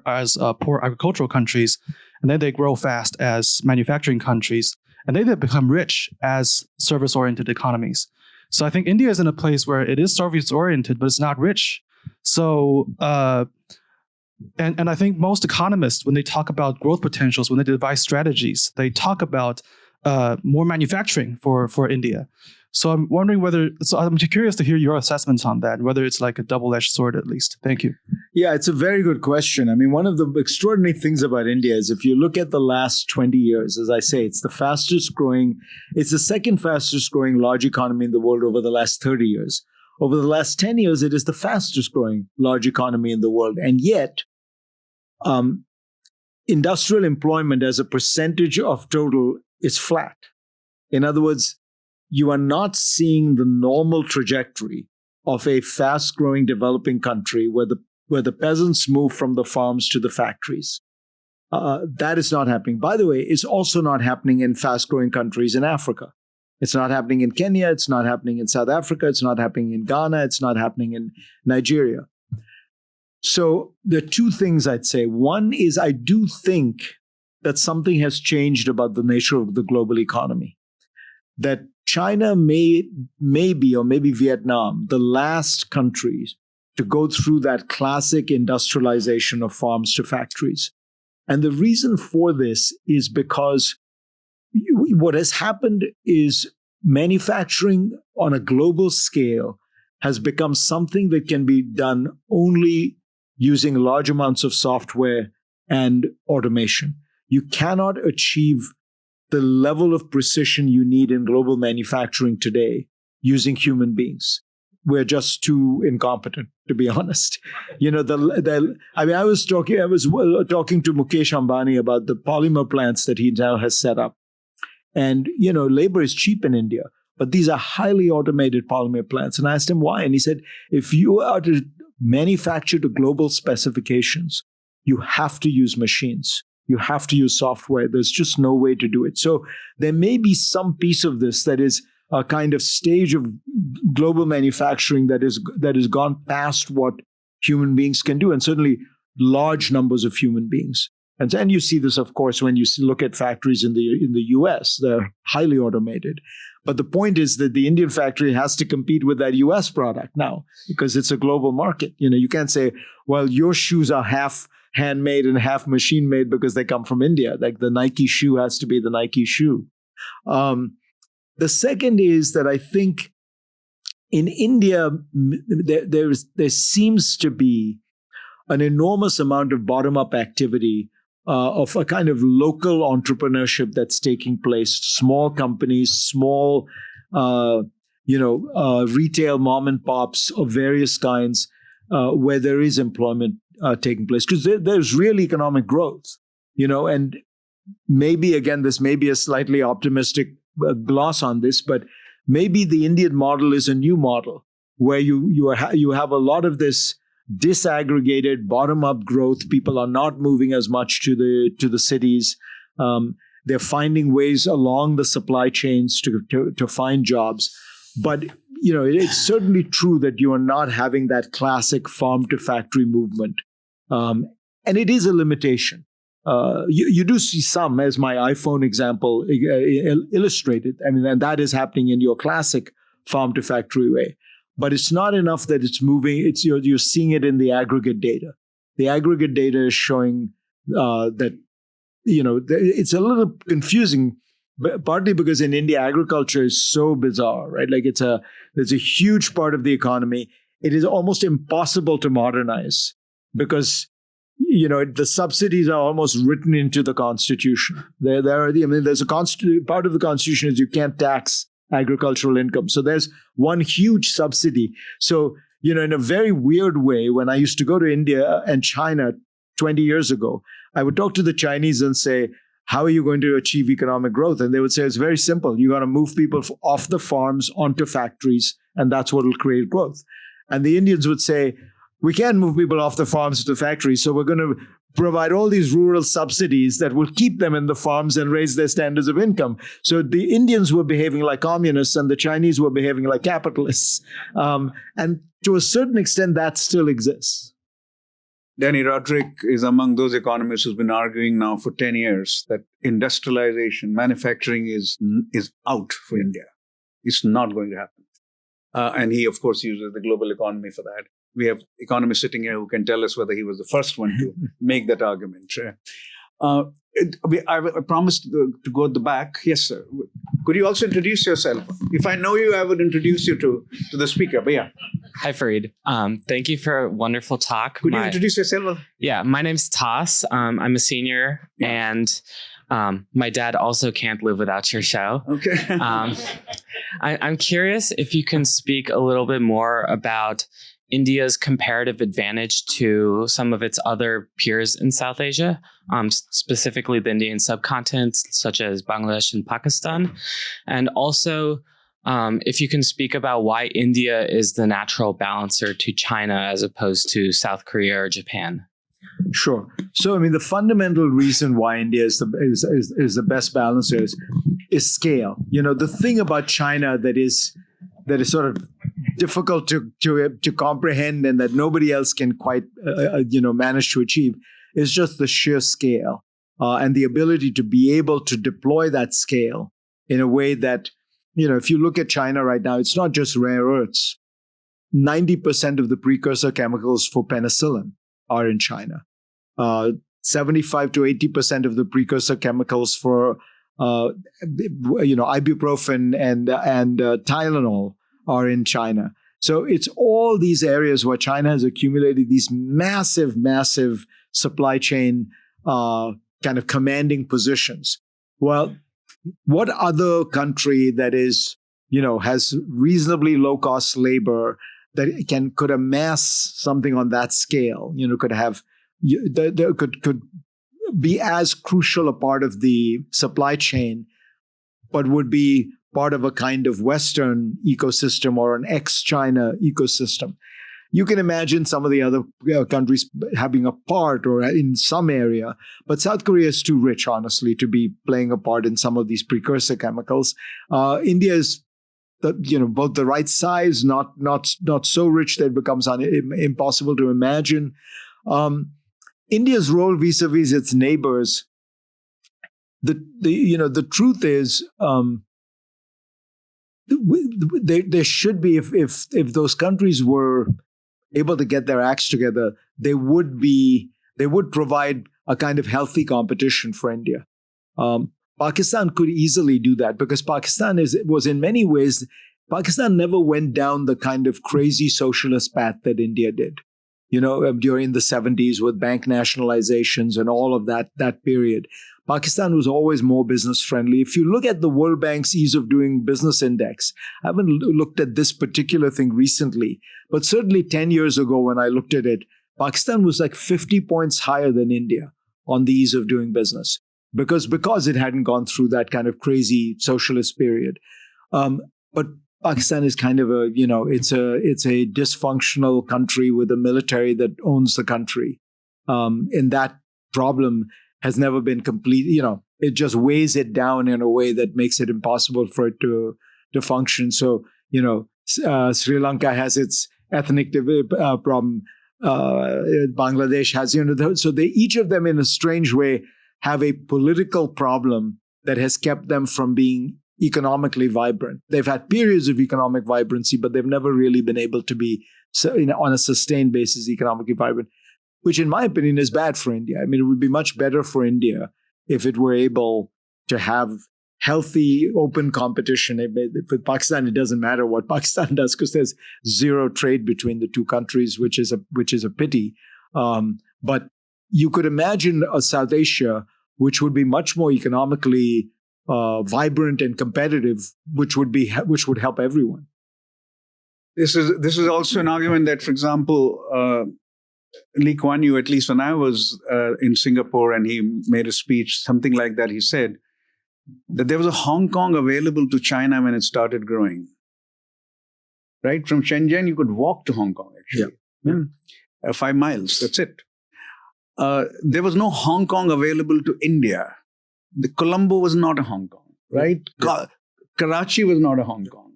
S7: agricultural countries, and then they grow fast as manufacturing countries, and then they become rich as service-oriented economies. So I think India is in a place where it is service-oriented, but it's not rich. So, and I think most economists, when they talk about growth potentials, when they devise strategies, they talk about more manufacturing for India. So I'm wondering I'm curious to hear your assessments on that, whether it's like a double-edged sword at least. Thank you.
S2: Yeah, it's a very good question. I mean, one of the extraordinary things about India is if you look at the last 20 years, as I say, it's the second fastest growing large economy in the world over the last 30 years. Over the last 10 years, it is the fastest growing large economy in the world. And yet, industrial employment as a percentage of total is flat. In other words, you are not seeing the normal trajectory of a fast growing developing country where the peasants move from the farms to the factories. That is not happening. By the way, it's also not happening in fast growing countries in Africa. It's not happening in Kenya. It's not happening in South Africa. It's not happening in Ghana. It's not happening in Nigeria. So there are two things I'd say. One is I do think that something has changed about the nature of the global economy. That China may be, or maybe Vietnam, the last countries to go through that classic industrialization of farms to factories. And the reason for this is because what has happened is manufacturing on a global scale has become something that can be done only using large amounts of software and automation. You cannot achieve the level of precision you need in global manufacturing today using human beings. We're just too incompetent, to be honest. I was talking to Mukesh Ambani about the polymer plants that he now has set up. And, labor is cheap in India, but these are highly automated polymer plants. And I asked him why. And he said, if you are to manufacture to global specifications, you have to use machines. You have to use software. There's just no way to do it. So there may be some piece of this that is a kind of stage of global manufacturing that is gone past what human beings can do, and certainly large numbers of human beings. And you see this, of course, when you look at factories in the US. They're highly automated. But the point is that the Indian factory has to compete with that US product now because it's a global market. You can't say, well, your shoes are half handmade and half machine made because they come from India. Like the Nike shoe has to be the Nike shoe. The second is that I think in India, there seems to be an enormous amount of bottom-up activity of a kind of local entrepreneurship that's taking place. Small companies, small, retail mom and pops of various kinds, where there is employment taking place, because there's real economic growth. And maybe again, this may be a slightly optimistic gloss on this, but maybe the Indian model is a new model where you have a lot of this disaggregated bottom-up growth. People are not moving as much to the cities. They're finding ways along the supply chains to find jobs. But it's certainly true that you are not having that classic farm to factory movement, and it is a limitation. You do see some, as my iPhone example illustrated. I mean, and that is happening in your classic farm to factory way. But it's not enough that it's moving. You're seeing it in the aggregate data. The aggregate data is showing that it's a little confusing, partly because in India agriculture is so bizarre, right? Like it's a huge part of the economy. It is almost impossible to modernize because the subsidies are almost written into the constitution. There's a part of the constitution is you can't tax agricultural income. So there's one huge subsidy. So, in a very weird way, when I used to go to India and China 20 years ago, I would talk to the Chinese and say, how are you going to achieve economic growth? And they would say, it's very simple. You got to move people off the farms onto factories, and that's what will create growth. And the Indians would say, we can't move people off the farms to factories, so we're going to provide all these rural subsidies that will keep them in the farms and raise their standards of income. So the Indians were behaving like communists and the Chinese were behaving like capitalists. And to a certain extent, that still exists.
S1: Danny Roderick is among those economists who's been arguing now for 10 years that industrialization, manufacturing is out for India. It's not going to happen. And he, of course, uses the global economy for that. We have economists sitting here who can tell us whether he was the first one to make that argument. I promised to go at the back. Yes, sir. Could you also introduce yourself? If I know you, I would introduce you to the speaker. But yeah.
S8: Hi, Fareed. Thank you for a wonderful talk.
S1: Could you introduce yourself?
S8: Yeah, my name's Tas. I'm a senior, and my dad also can't live without your show.
S1: Okay.
S8: I'm curious if you can speak a little bit more about India's comparative advantage to some of its other peers in South Asia, specifically the Indian subcontinent, such as Bangladesh and Pakistan. And also, if you can speak about why India is the natural balancer to China as opposed to South Korea or Japan.
S2: Sure. So, the fundamental reason why India is the best balancer is scale. The thing about China that is sort of difficult to comprehend and that nobody else can quite manage to achieve is just the sheer scale and the ability to be able to deploy that scale in a way that, if you look at China right now, it's not just rare earths. 90% of the precursor chemicals for penicillin are in China. 75 to 80% of the precursor chemicals for ibuprofen and Tylenol are in China. So it's all these areas where China has accumulated these massive, massive supply chain kind of commanding positions. Well, what other country that is, has reasonably low cost labor that could amass something on that scale, could be as crucial a part of the supply chain, but would be part of a kind of Western ecosystem or an ex-China ecosystem. You can imagine some of the other countries having a part or in some area, but South Korea is too rich, honestly, to be playing a part in some of these precursor chemicals. India is both the right size, not so rich that it becomes impossible to imagine. India's role vis-a-vis its neighbors. The truth is, there should be, if those countries were able to get their acts together, they would provide a kind of healthy competition for India. Pakistan could easily do that because Pakistan was in many ways, Pakistan never went down the kind of crazy socialist path that India did. During the 70s with bank nationalizations and all of that period. Pakistan was always more business friendly. If you look at the World Bank's Ease of Doing Business Index, I haven't looked at this particular thing recently, but certainly 10 years ago when I looked at it, Pakistan was like 50 points higher than India on the ease of doing business because it hadn't gone through that kind of crazy socialist period. But Pakistan is kind of it's a dysfunctional country with a military that owns the country. And that problem has never been complete. It just weighs it down in a way that makes it impossible for it to function. So, Sri Lanka has its ethnic problem. Bangladesh has, so they each of them in a strange way have a political problem that has kept them from being economically vibrant. They've had periods of economic vibrancy, but they've never really been able to be on a sustained basis economically vibrant, which in my opinion is bad for India. I mean, it would be much better for India if it were able to have healthy, open competition. With Pakistan, it doesn't matter what Pakistan does because there's zero trade between the two countries, which is a pity. But you could imagine a South Asia which would be much more economically vibrant and competitive, which would help everyone.
S1: This is also an argument that, for example, Lee Kuan Yew, at least when I was in Singapore and he made a speech, something like that, he said that there was a Hong Kong available to China when it started growing. Right? From Shenzhen, you could walk to Hong Kong, actually. Yeah. 5 miles, that's it. There was no Hong Kong available to India. The Colombo was not a Hong Kong, right? Yeah. Karachi was not a Hong Kong.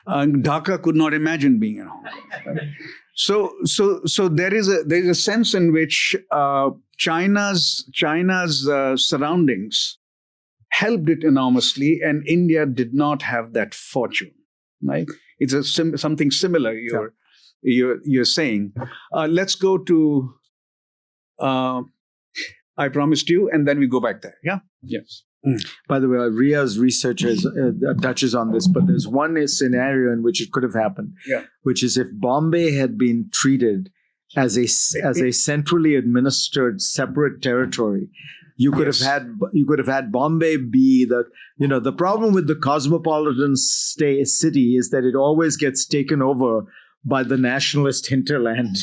S1: Dhaka could not imagine being a Hong Kong. Right? So there is a sense in which China's surroundings helped it enormously, and India did not have that fortune. Right? It's something similar you're saying. Let's go to. I promised you, and then we go back there. Yeah. Yes.
S2: By the way, Ria's research touches on this, but there's one scenario in which it could have happened, which is if Bombay had been treated as a centrally administered separate territory, you could have had Bombay be the problem with the cosmopolitan city is that it always gets taken over by the nationalist hinterland.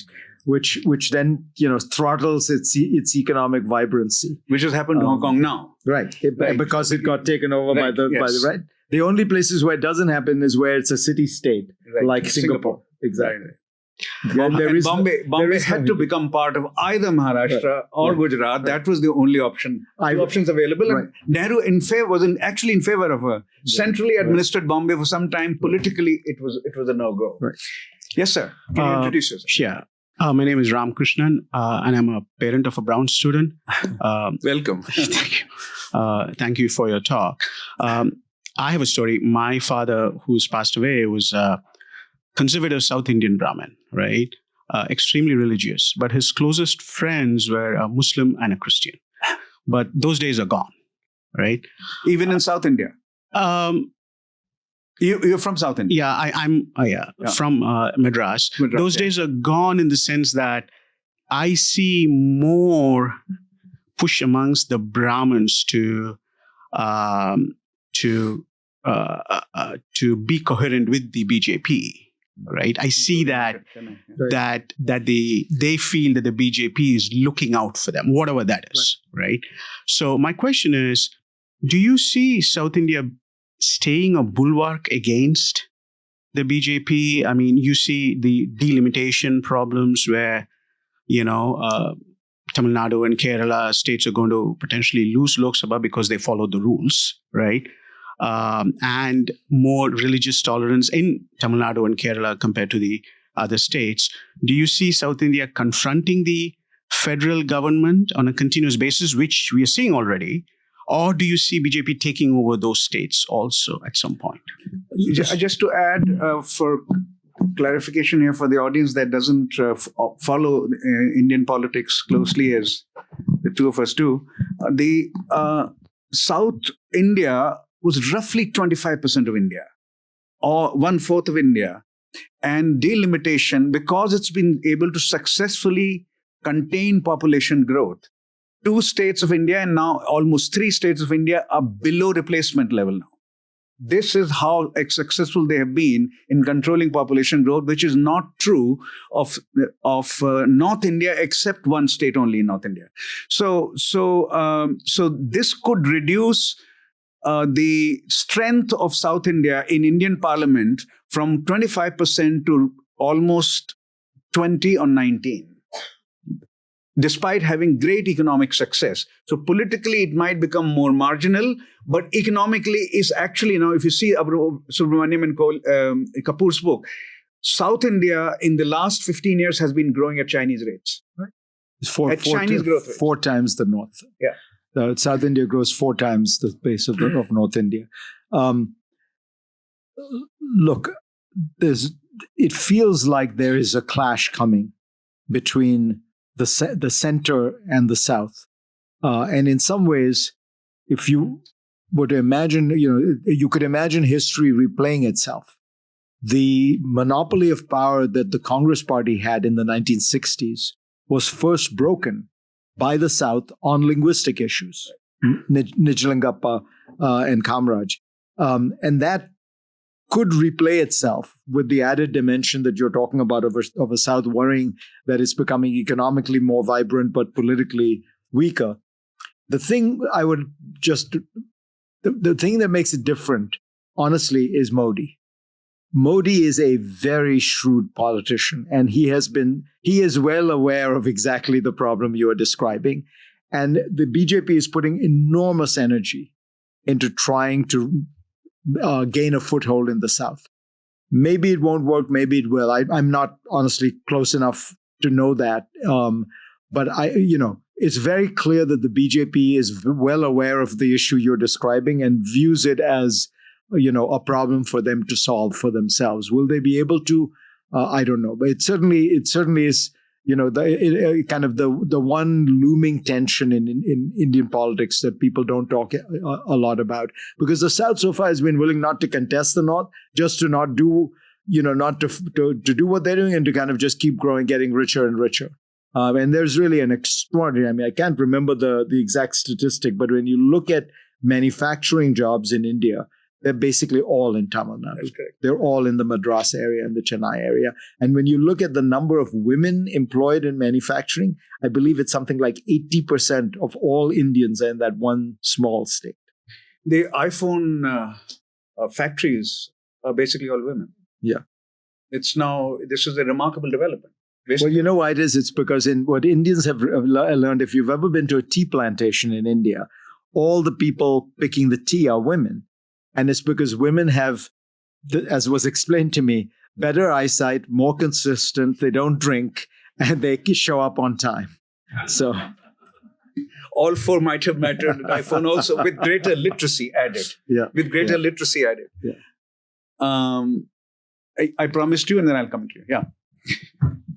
S2: Which then throttles its economic vibrancy,
S1: which has happened to Hong Kong now,
S2: right? Because it got taken over by the right. The only places where it doesn't happen is where it's a city-state, like Singapore. Exactly.
S1: Right. Bombay had to become part of either Maharashtra or Gujarat. That was the only option. Two options available. Right. And Nehru was actually in favor of a centrally administered Bombay for some time. Politically, it was a no-go. Right. Yes, sir. Can you introduce yourself?
S9: Yeah. My name is Ram Krishnan, and I'm a parent of a Brown student.
S1: Welcome.
S9: Thank you. Thank you for your talk. I have a story. My father, who's passed away, was a conservative South Indian Brahmin, right? Extremely religious. But his closest friends were a Muslim and a Christian. But those days are gone, right?
S1: Even in South India? You're from South India?
S9: Yeah, I'm from Madras. Those days are gone in the sense that I see more push amongst the Brahmins to be coherent with the BJP. Right, I see that they feel that the BJP is looking out for them, whatever that is. Right. So my question is, do you see South India staying a bulwark against the BJP? I mean, you see the delimitation problems where, Tamil Nadu and Kerala states are going to potentially lose Lok Sabha because they follow the rules, right? and more religious tolerance in Tamil Nadu and Kerala compared to the other states. Do you see South India confronting the federal government on a continuous basis, which we are seeing already? Or do you see BJP taking over those states also at some point?
S1: Just to add, for clarification here for the audience that doesn't follow Indian politics closely as the two of us do, the South India was roughly 25% of India, or 1/4 of India. And delimitation, because it's been able to successfully contain population growth, 2 states of India and now almost 3 states of India are below replacement level now. This is how successful they have been in controlling population growth, which is not true of North India, except 1 state only in North India. So this could reduce the strength of South India in Indian Parliament from 25% to almost 20 or 19. Despite having great economic success. So politically, it might become more marginal, but economically is actually, if you see Subramaniam and Kapoor's book, South India in the last 15 years has been growing at Chinese rates. Right?
S2: At Chinese growth rates. 4 times the North.
S1: Yeah.
S2: South India grows 4 times the pace of North India. Look, it feels like there is a clash coming between the center and the South. And in some ways, if you were to imagine, you could imagine history replaying itself. The monopoly of power that the Congress Party had in the 1960s was first broken by the South on linguistic issues, Nijlingappa and Kamraj. And that could replay itself with the added dimension that you're talking about of a South worrying that it's becoming economically more vibrant but politically weaker. The thing the thing that makes it different, honestly, is Modi. Modi is a very shrewd politician, and he is well aware of exactly the problem you are describing. And the BJP is putting enormous energy into trying to gain a foothold in the South. Maybe it won't work, maybe it will. I'm not honestly close enough to know that. But it's very clear that the BJP is well aware of the issue you're describing and views it as a problem for them to solve for themselves. Will they be able to? I don't know, but it certainly is. Kind of the one looming tension in Indian politics that people don't talk a lot about, because the South so far has been willing not to contest the North, just to not do, not to do what they're doing and to kind of just keep growing, getting richer and richer. And there's really an extraordinary. I can't remember the exact statistic, but when you look at manufacturing jobs in India, they're basically all in Tamil Nadu.
S1: That's correct.
S2: They're all in the Madras area and the Chennai area. And when you look at the number of women employed in manufacturing, I believe it's something like 80% of all Indians are in that one small state.
S1: The iPhone factories are basically all women.
S2: Yeah.
S1: This is a remarkable development.
S2: Well, you know why it is? It's because in what Indians have learned, if you've ever been to a tea plantation in India, all the people picking the tea are women. And it's because women have, as was explained to me, better eyesight, more consistent, they don't drink, and they show up on time. So
S1: all 4 might have mattered. iPhone also with greater literacy added.
S2: Yeah.
S1: With greater literacy added.
S2: Yeah.
S1: I promised you, and then I'll come to you. Yeah.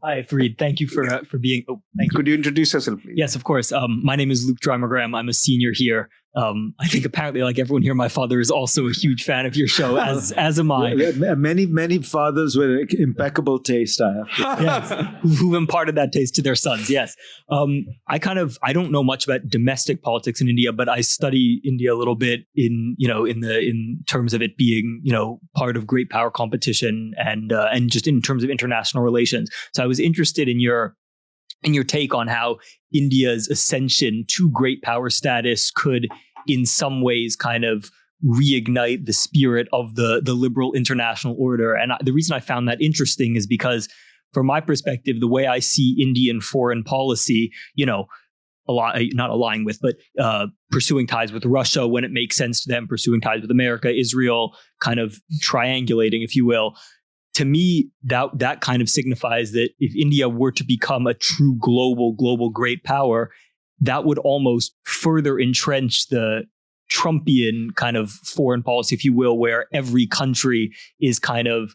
S10: Hi, Fareed. Thank you for being. Oh, thank you.
S1: Could you introduce yourself, please?
S10: Yes, of course. My name is Luke Drymergram. I'm a senior here. I think apparently, like everyone here, my father is also a huge fan of your show, as am I.
S2: Many fathers with impeccable taste, I have to say.
S10: Yes, who imparted that taste to their sons. Yes. I don't know much about domestic politics in India, but I study India a little bit in terms of it being, part of great power competition and just in terms of international relations. So I was interested in your take on how India's ascension to great power status could, in some ways, kind of reignite the spirit of the liberal international order. And the reason I found that interesting is because, from my perspective, the way I see Indian foreign policy, a not allying with, but pursuing ties with Russia when it makes sense to them, pursuing ties with America, Israel, kind of triangulating, if you will. To me, that kind of signifies that if India were to become a true global great power, that would almost further entrench the Trumpian kind of foreign policy, if you will, where every country is kind of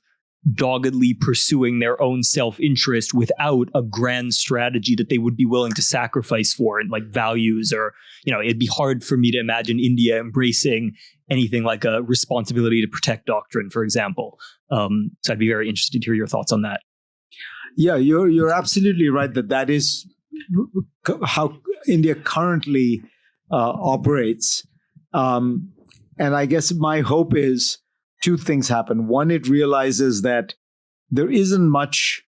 S10: doggedly pursuing their own self-interest without a grand strategy that they would be willing to sacrifice for, and like values, or, it'd be hard for me to imagine India embracing anything like a responsibility to protect doctrine, for example. So I'd be very interested to hear your thoughts on that.
S2: Yeah, you're absolutely right that is how India currently operates. And I guess my hope is two things happen. One, it realizes that there isn't much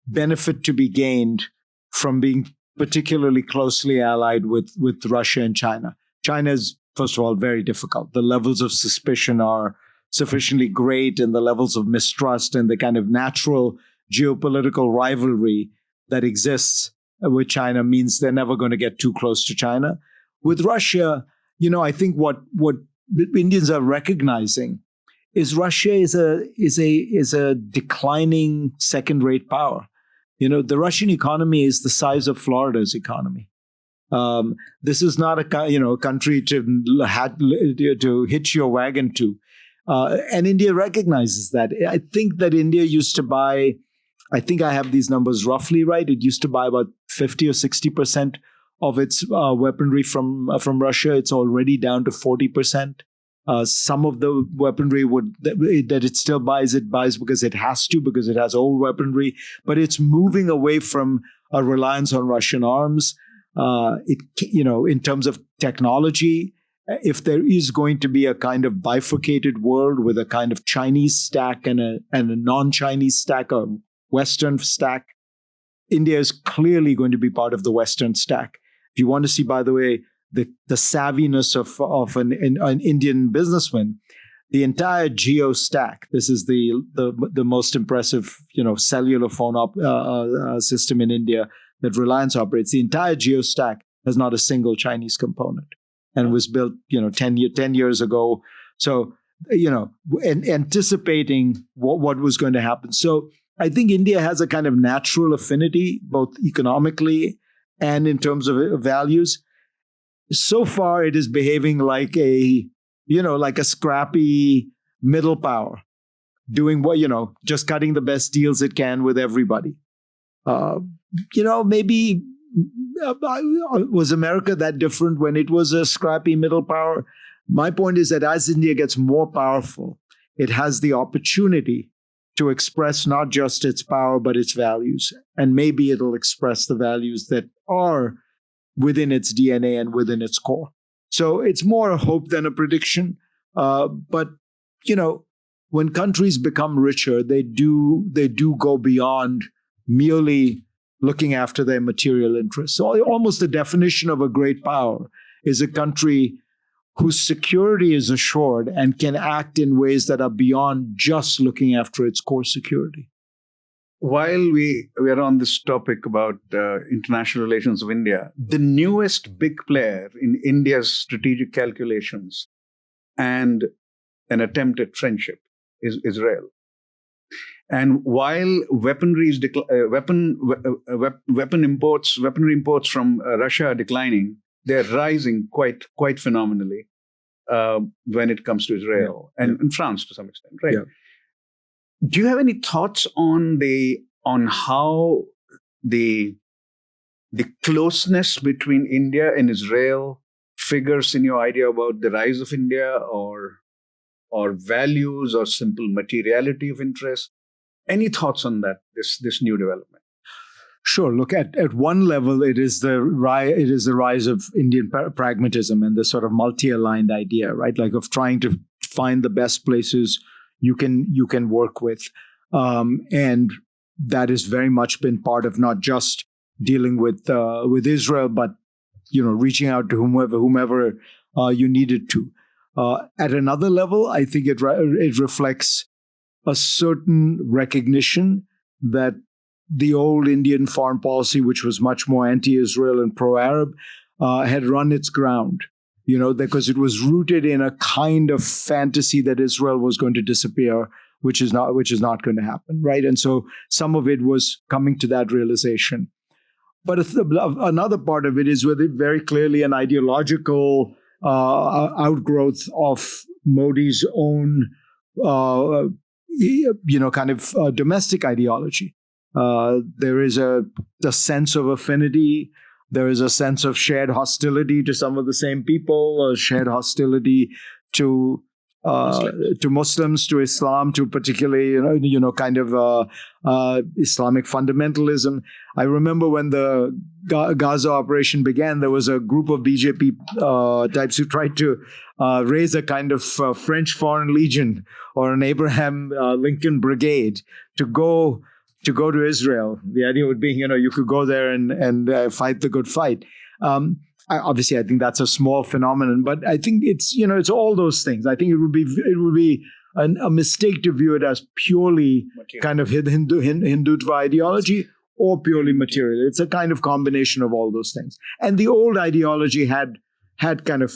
S2: benefit to be gained from being particularly closely allied with Russia and China. China is, first of all, very difficult. The levels of suspicion are sufficiently great, and the levels of mistrust and the kind of natural geopolitical rivalry that exists with China means they're never going to get too close to China. With Russia, I think what Indians are recognizing is Russia is a declining second-rate power. The Russian economy is the size of Florida's economy. This is not a country to hitch your wagon to, and India recognizes that. I think that India used to buy. I think I have these numbers roughly right. It used to buy about 50 or 60% of its weaponry from Russia. It's already down to 40%. Some of the weaponry that it still buys, it buys because it has to, because it has old weaponry. But it's moving away from a reliance on Russian arms. In terms of technology, if there is going to be a kind of bifurcated world with a kind of Chinese stack and a non-Chinese stack, a Western stack, India is clearly going to be part of the Western stack. If you want to see, by the way, the savviness of an Indian businessman, the entire geo stack. This is the most impressive, cellular phone system in India that Reliance operates. The entire geo stack has not a single Chinese component, and was built, 10 years ago. So, anticipating what was going to happen. So I think India has a kind of natural affinity, both economically and in terms of values. So far, it is behaving like a scrappy middle power, doing what, just cutting the best deals it can with everybody. Maybe was America that different when it was a scrappy middle power? My point is that as India gets more powerful, it has the opportunity to express not just its power, but its values. And maybe it'll express the values that are within its DNA and within its core. So it's more a hope than a prediction. But, when countries become richer, they do go beyond merely looking after their material interests. So almost the definition of a great power is a country whose security is assured and can act in ways that are beyond just looking after its core security.
S1: While we are on this topic about international relations of India, the newest big player in India's strategic calculations and an attempt at friendship is Israel. And while weaponry imports from Russia are declining, they're rising quite phenomenally when it comes to Israel and France to some extent, right? Yeah. Do you have any thoughts on how the closeness between India and Israel figures in your idea about the rise of India, or values, or simple materiality of interest? Any thoughts on that? This new development?
S2: Sure. Look, at one level, it is the rise of Indian pragmatism and the sort of multi-aligned idea, right? Like of trying to find the best places you can work with, and that has very much been part of not just dealing with Israel, but reaching out to whomever you needed to. At another level, I think it reflects a certain recognition that the old Indian foreign policy, which was much more anti-Israel and pro-Arab, had run its ground. Because it was rooted in a kind of fantasy that Israel was going to disappear, which is not going to happen, right? And so some of it was coming to that realization. But another part of it is with it very clearly an ideological outgrowth of Modi's own, domestic ideology. There is a sense of affinity. There is a sense of shared hostility to some of the same people, shared hostility to Muslims, to Islam, to particularly Islamic fundamentalism. I remember when the Gaza operation began, there was a group of BJP types who tried to raise a kind of French Foreign Legion or an Abraham Lincoln Brigade to go to Israel. The idea would be, you could go there and fight the good fight. Obviously, I think that's a small phenomenon, but I think it's all those things. I think it would be a mistake to view it as purely kind of Hindutva ideology or purely material. It's a kind of combination of all those things. And the old ideology had kind of,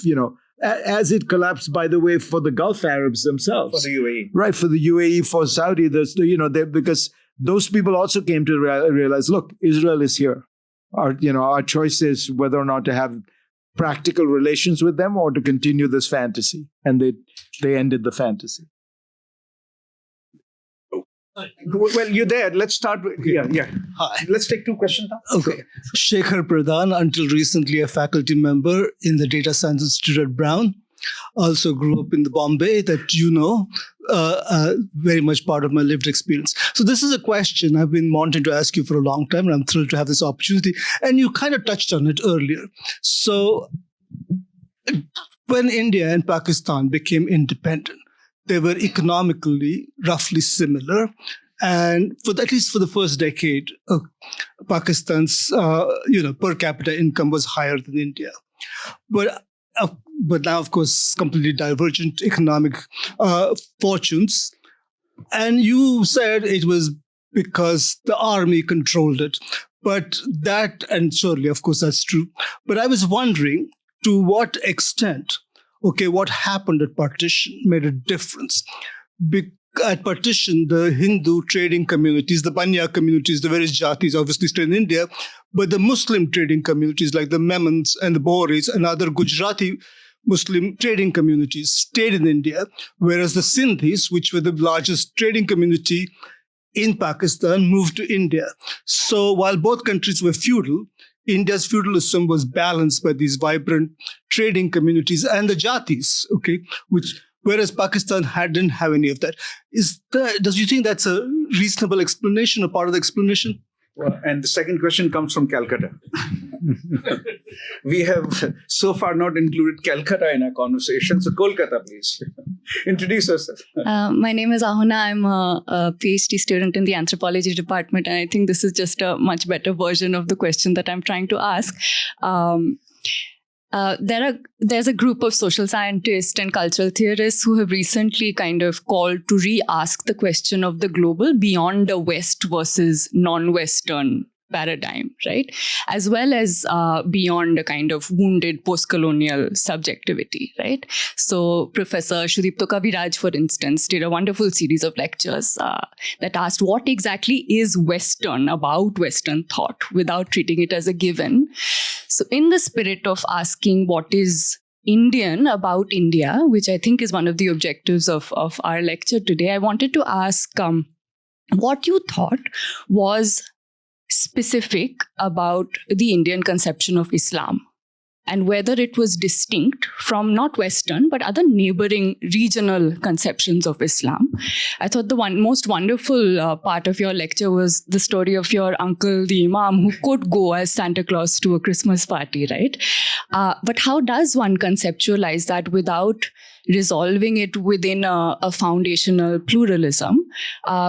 S2: as it collapsed, by the way, for the Gulf Arabs themselves.
S1: For the UAE.
S2: Right, for the UAE, for Saudi, because those people also came to realize, look, Israel is here. Our choice is whether or not to have practical relations with them or to continue this fantasy. And they ended the fantasy.
S1: Well, you're there. Let's start with, yeah.
S11: Hi.
S1: Let's take two questions now.
S11: Okay. Shekhar Pradhan, until recently a faculty member in the Data Science Institute at Brown. Also grew up in the Bombay that very much part of my lived experience. So this is a question I've been wanting to ask you for a long time, and I'm thrilled to have this opportunity. And you kind of touched on it earlier. So when India and Pakistan became independent, they were economically roughly similar. And at least for the first decade, Pakistan's per capita income was higher than India. But now, of course, completely divergent economic fortunes. And you said it was because the army controlled it. But that, and surely, of course, that's true. But I was wondering to what extent, what happened at partition made a difference. At partition, the Hindu trading communities, the Banya communities, the various jatis obviously stayed in India, but the Muslim trading communities like the Memons and the Bohris and other Gujarati Muslim trading communities stayed in India, whereas the Sindhis, which were the largest trading community in Pakistan, moved to India. So while both countries were feudal, India's feudalism was balanced by these vibrant trading communities and the jatis, whereas Pakistan didn't have any of that. Does you think that's a reasonable explanation, a part of the explanation?
S1: Well, and the second question comes from Calcutta. We have so far not included Calcutta in our conversation. So Kolkata, please. Introduce yourself.
S12: My name is Ahuna. I'm a PhD student in the anthropology department. And I think this is just a much better version of the question that I'm trying to ask. There's a group of social scientists and cultural theorists who have recently kind of called to re-ask the question of the global beyond the West versus non-Western paradigm, right? As well as beyond a kind of wounded post-colonial subjectivity, right? So Professor Sudipto Kaviraj, for instance, did a wonderful series of lectures that asked what exactly is Western about Western thought without treating it as a given. So in the spirit of asking what is Indian about India, which I think is one of the objectives of our lecture today, I wanted to ask what you thought was specific about the Indian conception of Islam and whether it was distinct from not Western, but other neighboring regional conceptions of Islam. I thought the most wonderful part of your lecture was the story of your uncle, the Imam, who could go as Santa Claus to a Christmas party, right? But how does one conceptualize that without resolving it within a foundational pluralism,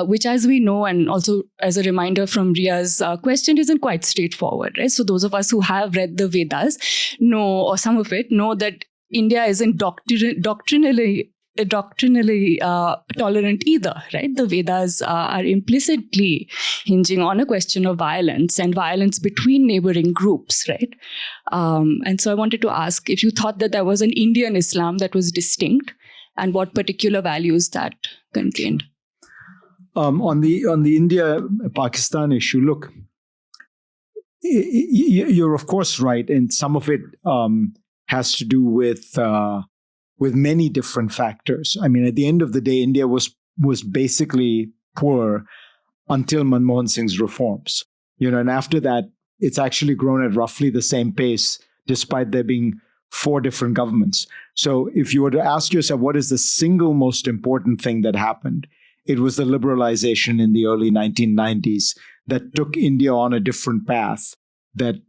S12: which, as we know, and also as a reminder from Ria's question, isn't quite straightforward, right? So those of us who have read the Vedas know, or some of it, know that India isn't doctrinally doctrinally tolerant either, right? The Vedas are implicitly hinging on a question of violence and violence between neighboring groups, right? And so I wanted to ask if you thought that there was an Indian Islam that was distinct and what particular values that contained.
S2: On the India-Pakistan issue, look, you're of course right, and some of it has to do with many different factors. I mean, at the end of the day, India was basically poor until Manmohan Singh's reforms. And after that, it's actually grown at roughly the same pace, despite there being 4 different governments. So if you were to ask yourself, what is the single most important thing that happened? It was the liberalization in the early 1990s that took India on a different path that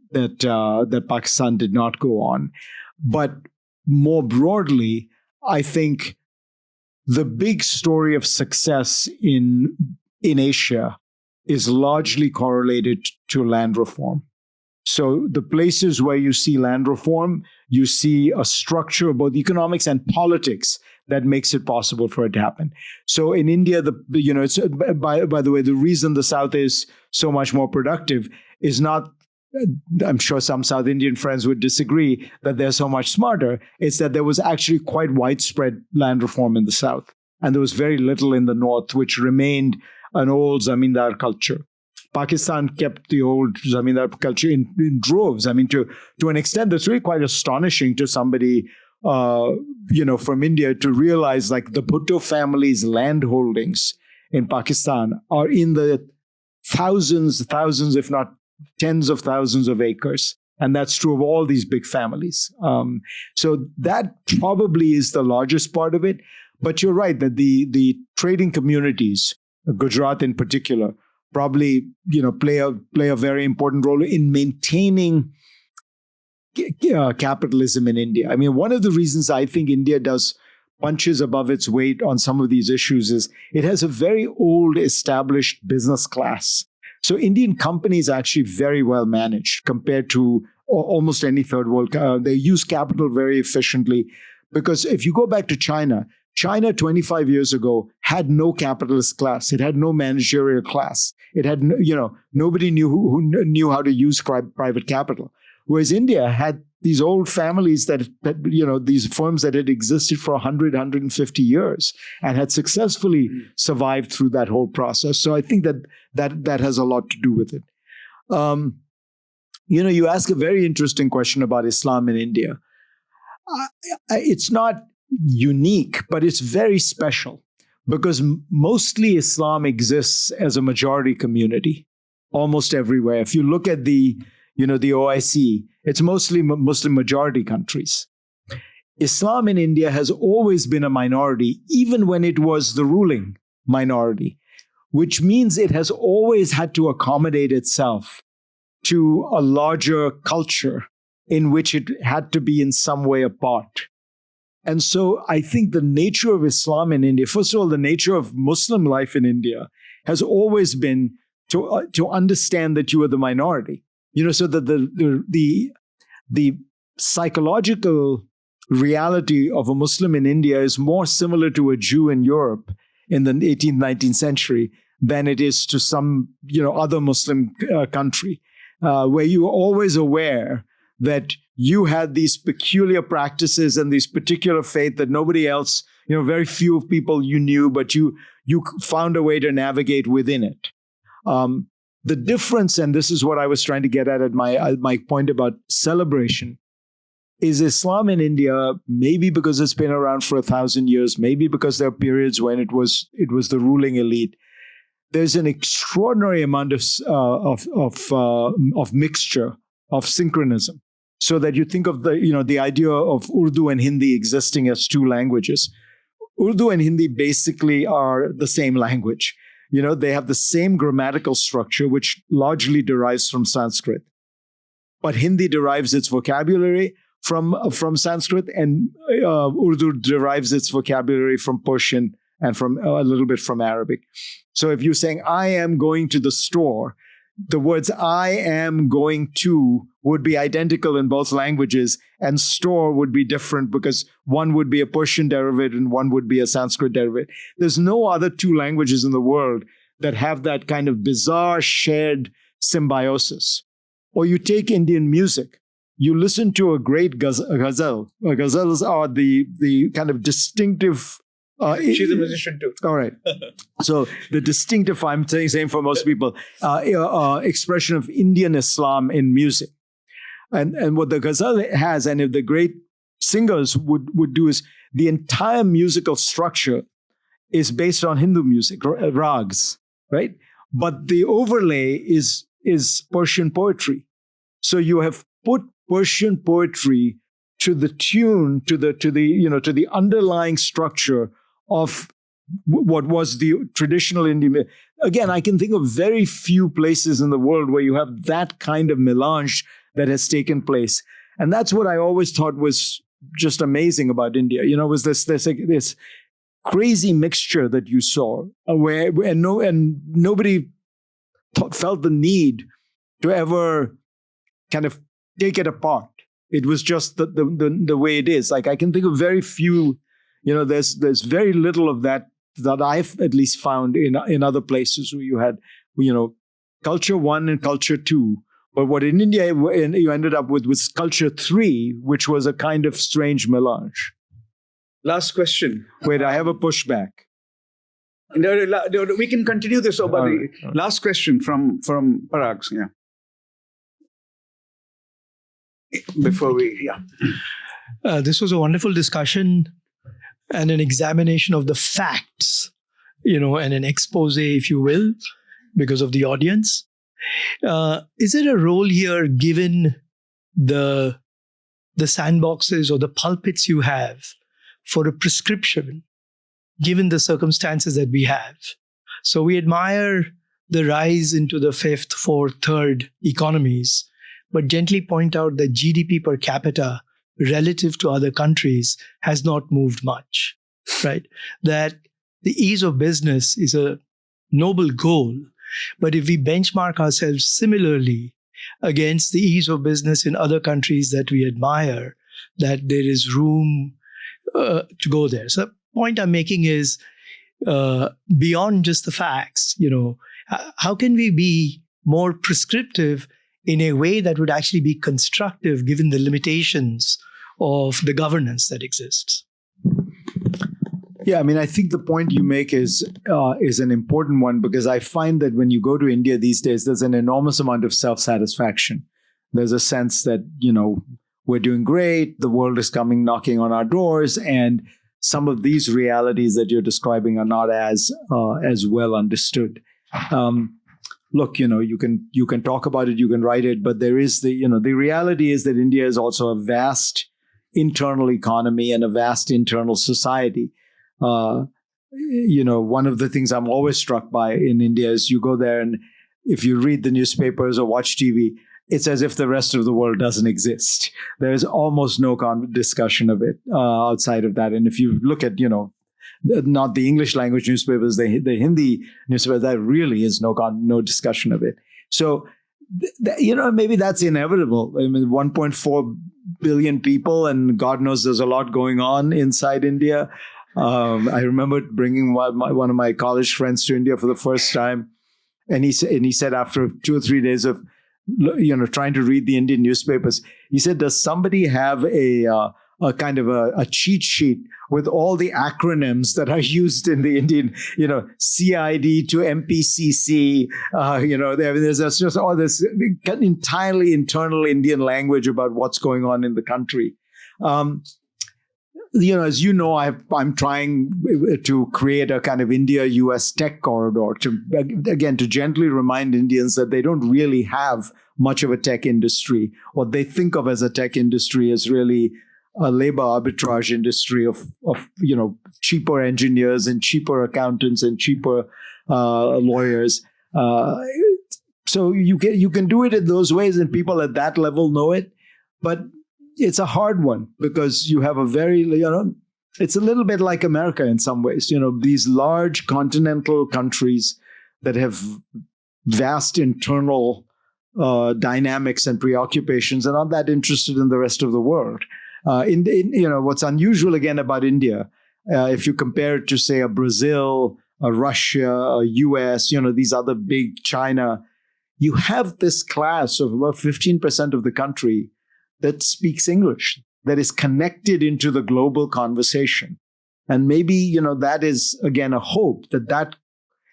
S2: Pakistan did not go on. But more broadly, I think the big story of success in Asia is largely correlated to land reform. So the places where you see land reform, you see a structure of both economics and politics that makes it possible for it to happen. So in India, it's by the way, the reason the South is so much more productive is not, I'm sure some South Indian friends would disagree that they're so much smarter. It's that there was actually quite widespread land reform in the South, and there was very little in the North, which remained an old Zamindar culture. Pakistan kept the old Zamindar culture in droves. I mean, to an extent that's really quite astonishing to somebody, from India to realize like the Bhutto family's land holdings in Pakistan are in the thousands, if not tens of thousands of acres. And that's true of all these big families. So that probably is the largest part of it. But you're right that the trading communities, Gujarat in particular, probably play a very important role in maintaining capitalism in India. I mean, one of the reasons I think India punches above its weight on some of these issues is it has a very old established business class. So Indian companies are actually very well managed compared to almost any third world. They use capital very efficiently, because if you go back to China 25 years ago had no capitalist class. It had no managerial class. It had, nobody who knew how to use private capital. Whereas India had these old families that these firms that had existed for 100, 150 years and had successfully survived through that whole process. So I think that has a lot to do with it. You ask a very interesting question about Islam in India. It's not unique, but it's very special because mostly Islam exists as a majority community almost everywhere. If you look at the OIC, it's mostly Muslim majority countries. Islam in India has always been a minority, even when it was the ruling minority, which means it has always had to accommodate itself to a larger culture in which it had to be in some way a part. And so I think the nature of Islam in India, first of all, the nature of Muslim life in India has always been to understand that you are the minority. So that the psychological reality of a Muslim in India is more similar to a Jew in Europe in the 18th, 19th century than it is to some other Muslim country, where you are always aware that you had these peculiar practices and these particular faith that nobody else, very few people you knew, but you found a way to navigate within it. The difference, and this is what I was trying to get at my point about celebration, is Islam in India, maybe because it's been around for 1,000 years, maybe because there are periods when it was the ruling elite. There's an extraordinary amount of mixture, of synchronism. So that you think of the idea of Urdu and Hindi existing as two languages. Urdu and Hindi basically are the same language. They have the same grammatical structure, which largely derives from Sanskrit. But Hindi derives its vocabulary from Sanskrit, and Urdu derives its vocabulary from Persian and from a little bit from Arabic. So if you're saying, I am going to the store, the words I am going to would be identical in both languages, and store would be different because one would be a Persian derivative and one would be a Sanskrit derivative. There's no other two languages in the world that have that kind of bizarre shared symbiosis. Or you take Indian music. You listen to a great ghazal. Ghazals are the kind of distinctive.
S1: She's a musician too.
S2: All right. So the distinctive, I'm saying for most people, expression of Indian Islam in music. And what the ghazal has, and if the great singers would do, is the entire musical structure is based on Hindu music, rags, right? But the overlay is Persian poetry. So you have put Persian poetry to the tune, to the underlying structure of what was the traditional Indian. Again, I can think of very few places in the world where you have that kind of melange that has taken place. And that's what I always thought was just amazing about India. Was this crazy mixture that you saw where nobody felt the need to ever kind of take it apart. It was just the way it is. Like I can think of very few, there's very little of that I've at least found in other places where you had, culture 1 and culture 2. But what in India you ended up with was culture 3, which was a kind of strange melange.
S1: Last question.
S2: Wait, I have a pushback.
S1: No, we can continue this over the last question from Parag. Yeah. Before
S11: this was a wonderful discussion and an examination of the facts, and an expose, if you will, because of the audience. Is there a role here, given the sandboxes or the pulpits you have, for a prescription, given the circumstances that we have? So we admire the rise into the 5th, 4th, 3rd economies, but gently point out that GDP per capita relative to other countries has not moved much, right? That the ease of business is a noble goal, but if we benchmark ourselves similarly against the ease of business in other countries that we admire, that there is room to go there. So the point I'm making is beyond just the facts, how can we be more prescriptive in a way that would actually be constructive given the limitations of the governance that exists?
S2: Yeah, I mean, I think the point you make is an important one, because I find that when you go to India these days, there's an enormous amount of self-satisfaction. There's a sense that, we're doing great, the world is coming knocking on our doors, and some of these realities that you're describing are not as well understood. Look, you can talk about it, you can write it, but there is the reality is that India is also a vast internal economy and a vast internal society. One of the things I'm always struck by in India is you go there, and if you read the newspapers or watch TV, it's as if the rest of the world doesn't exist. There's almost no discussion of it outside of that. And if you look at, not the English language newspapers, the Hindi newspapers, that really is no discussion of it. So, maybe that's inevitable. I mean, 1.4 billion people, and God knows there's a lot going on inside India. I remember bringing one of my college friends to India for the first time, and he said after 2 or 3 days of trying to read the Indian newspapers, he said, "Does somebody have a kind of a cheat sheet with all the acronyms that are used in the Indian, CID to MPCC, there's just all this entirely internal Indian language about what's going on in the country." As you know, I'm trying to create a kind of India-US tech corridor to gently remind Indians that they don't really have much of a tech industry. What they think of as a tech industry is really a labor arbitrage industry of cheaper engineers and cheaper accountants and cheaper lawyers. So you can do it in those ways, and people at that level know it, but it's a hard one because you have a very, it's a little bit like America in some ways. These large continental countries that have vast internal dynamics and preoccupations and not that interested in the rest of the world. What's unusual again about India, if you compare it to, say, a Brazil, a Russia, a US, these other big China, you have this class of about 15% of the country that speaks English, that is connected into the global conversation. And maybe, that is, again, a hope that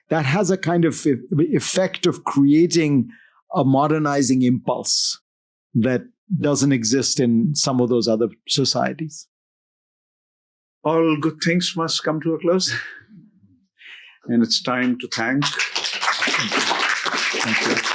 S2: has a kind of effect of creating a modernizing impulse that doesn't exist in some of those other societies.
S1: All good things must come to a close. And it's time to thank. Thank you.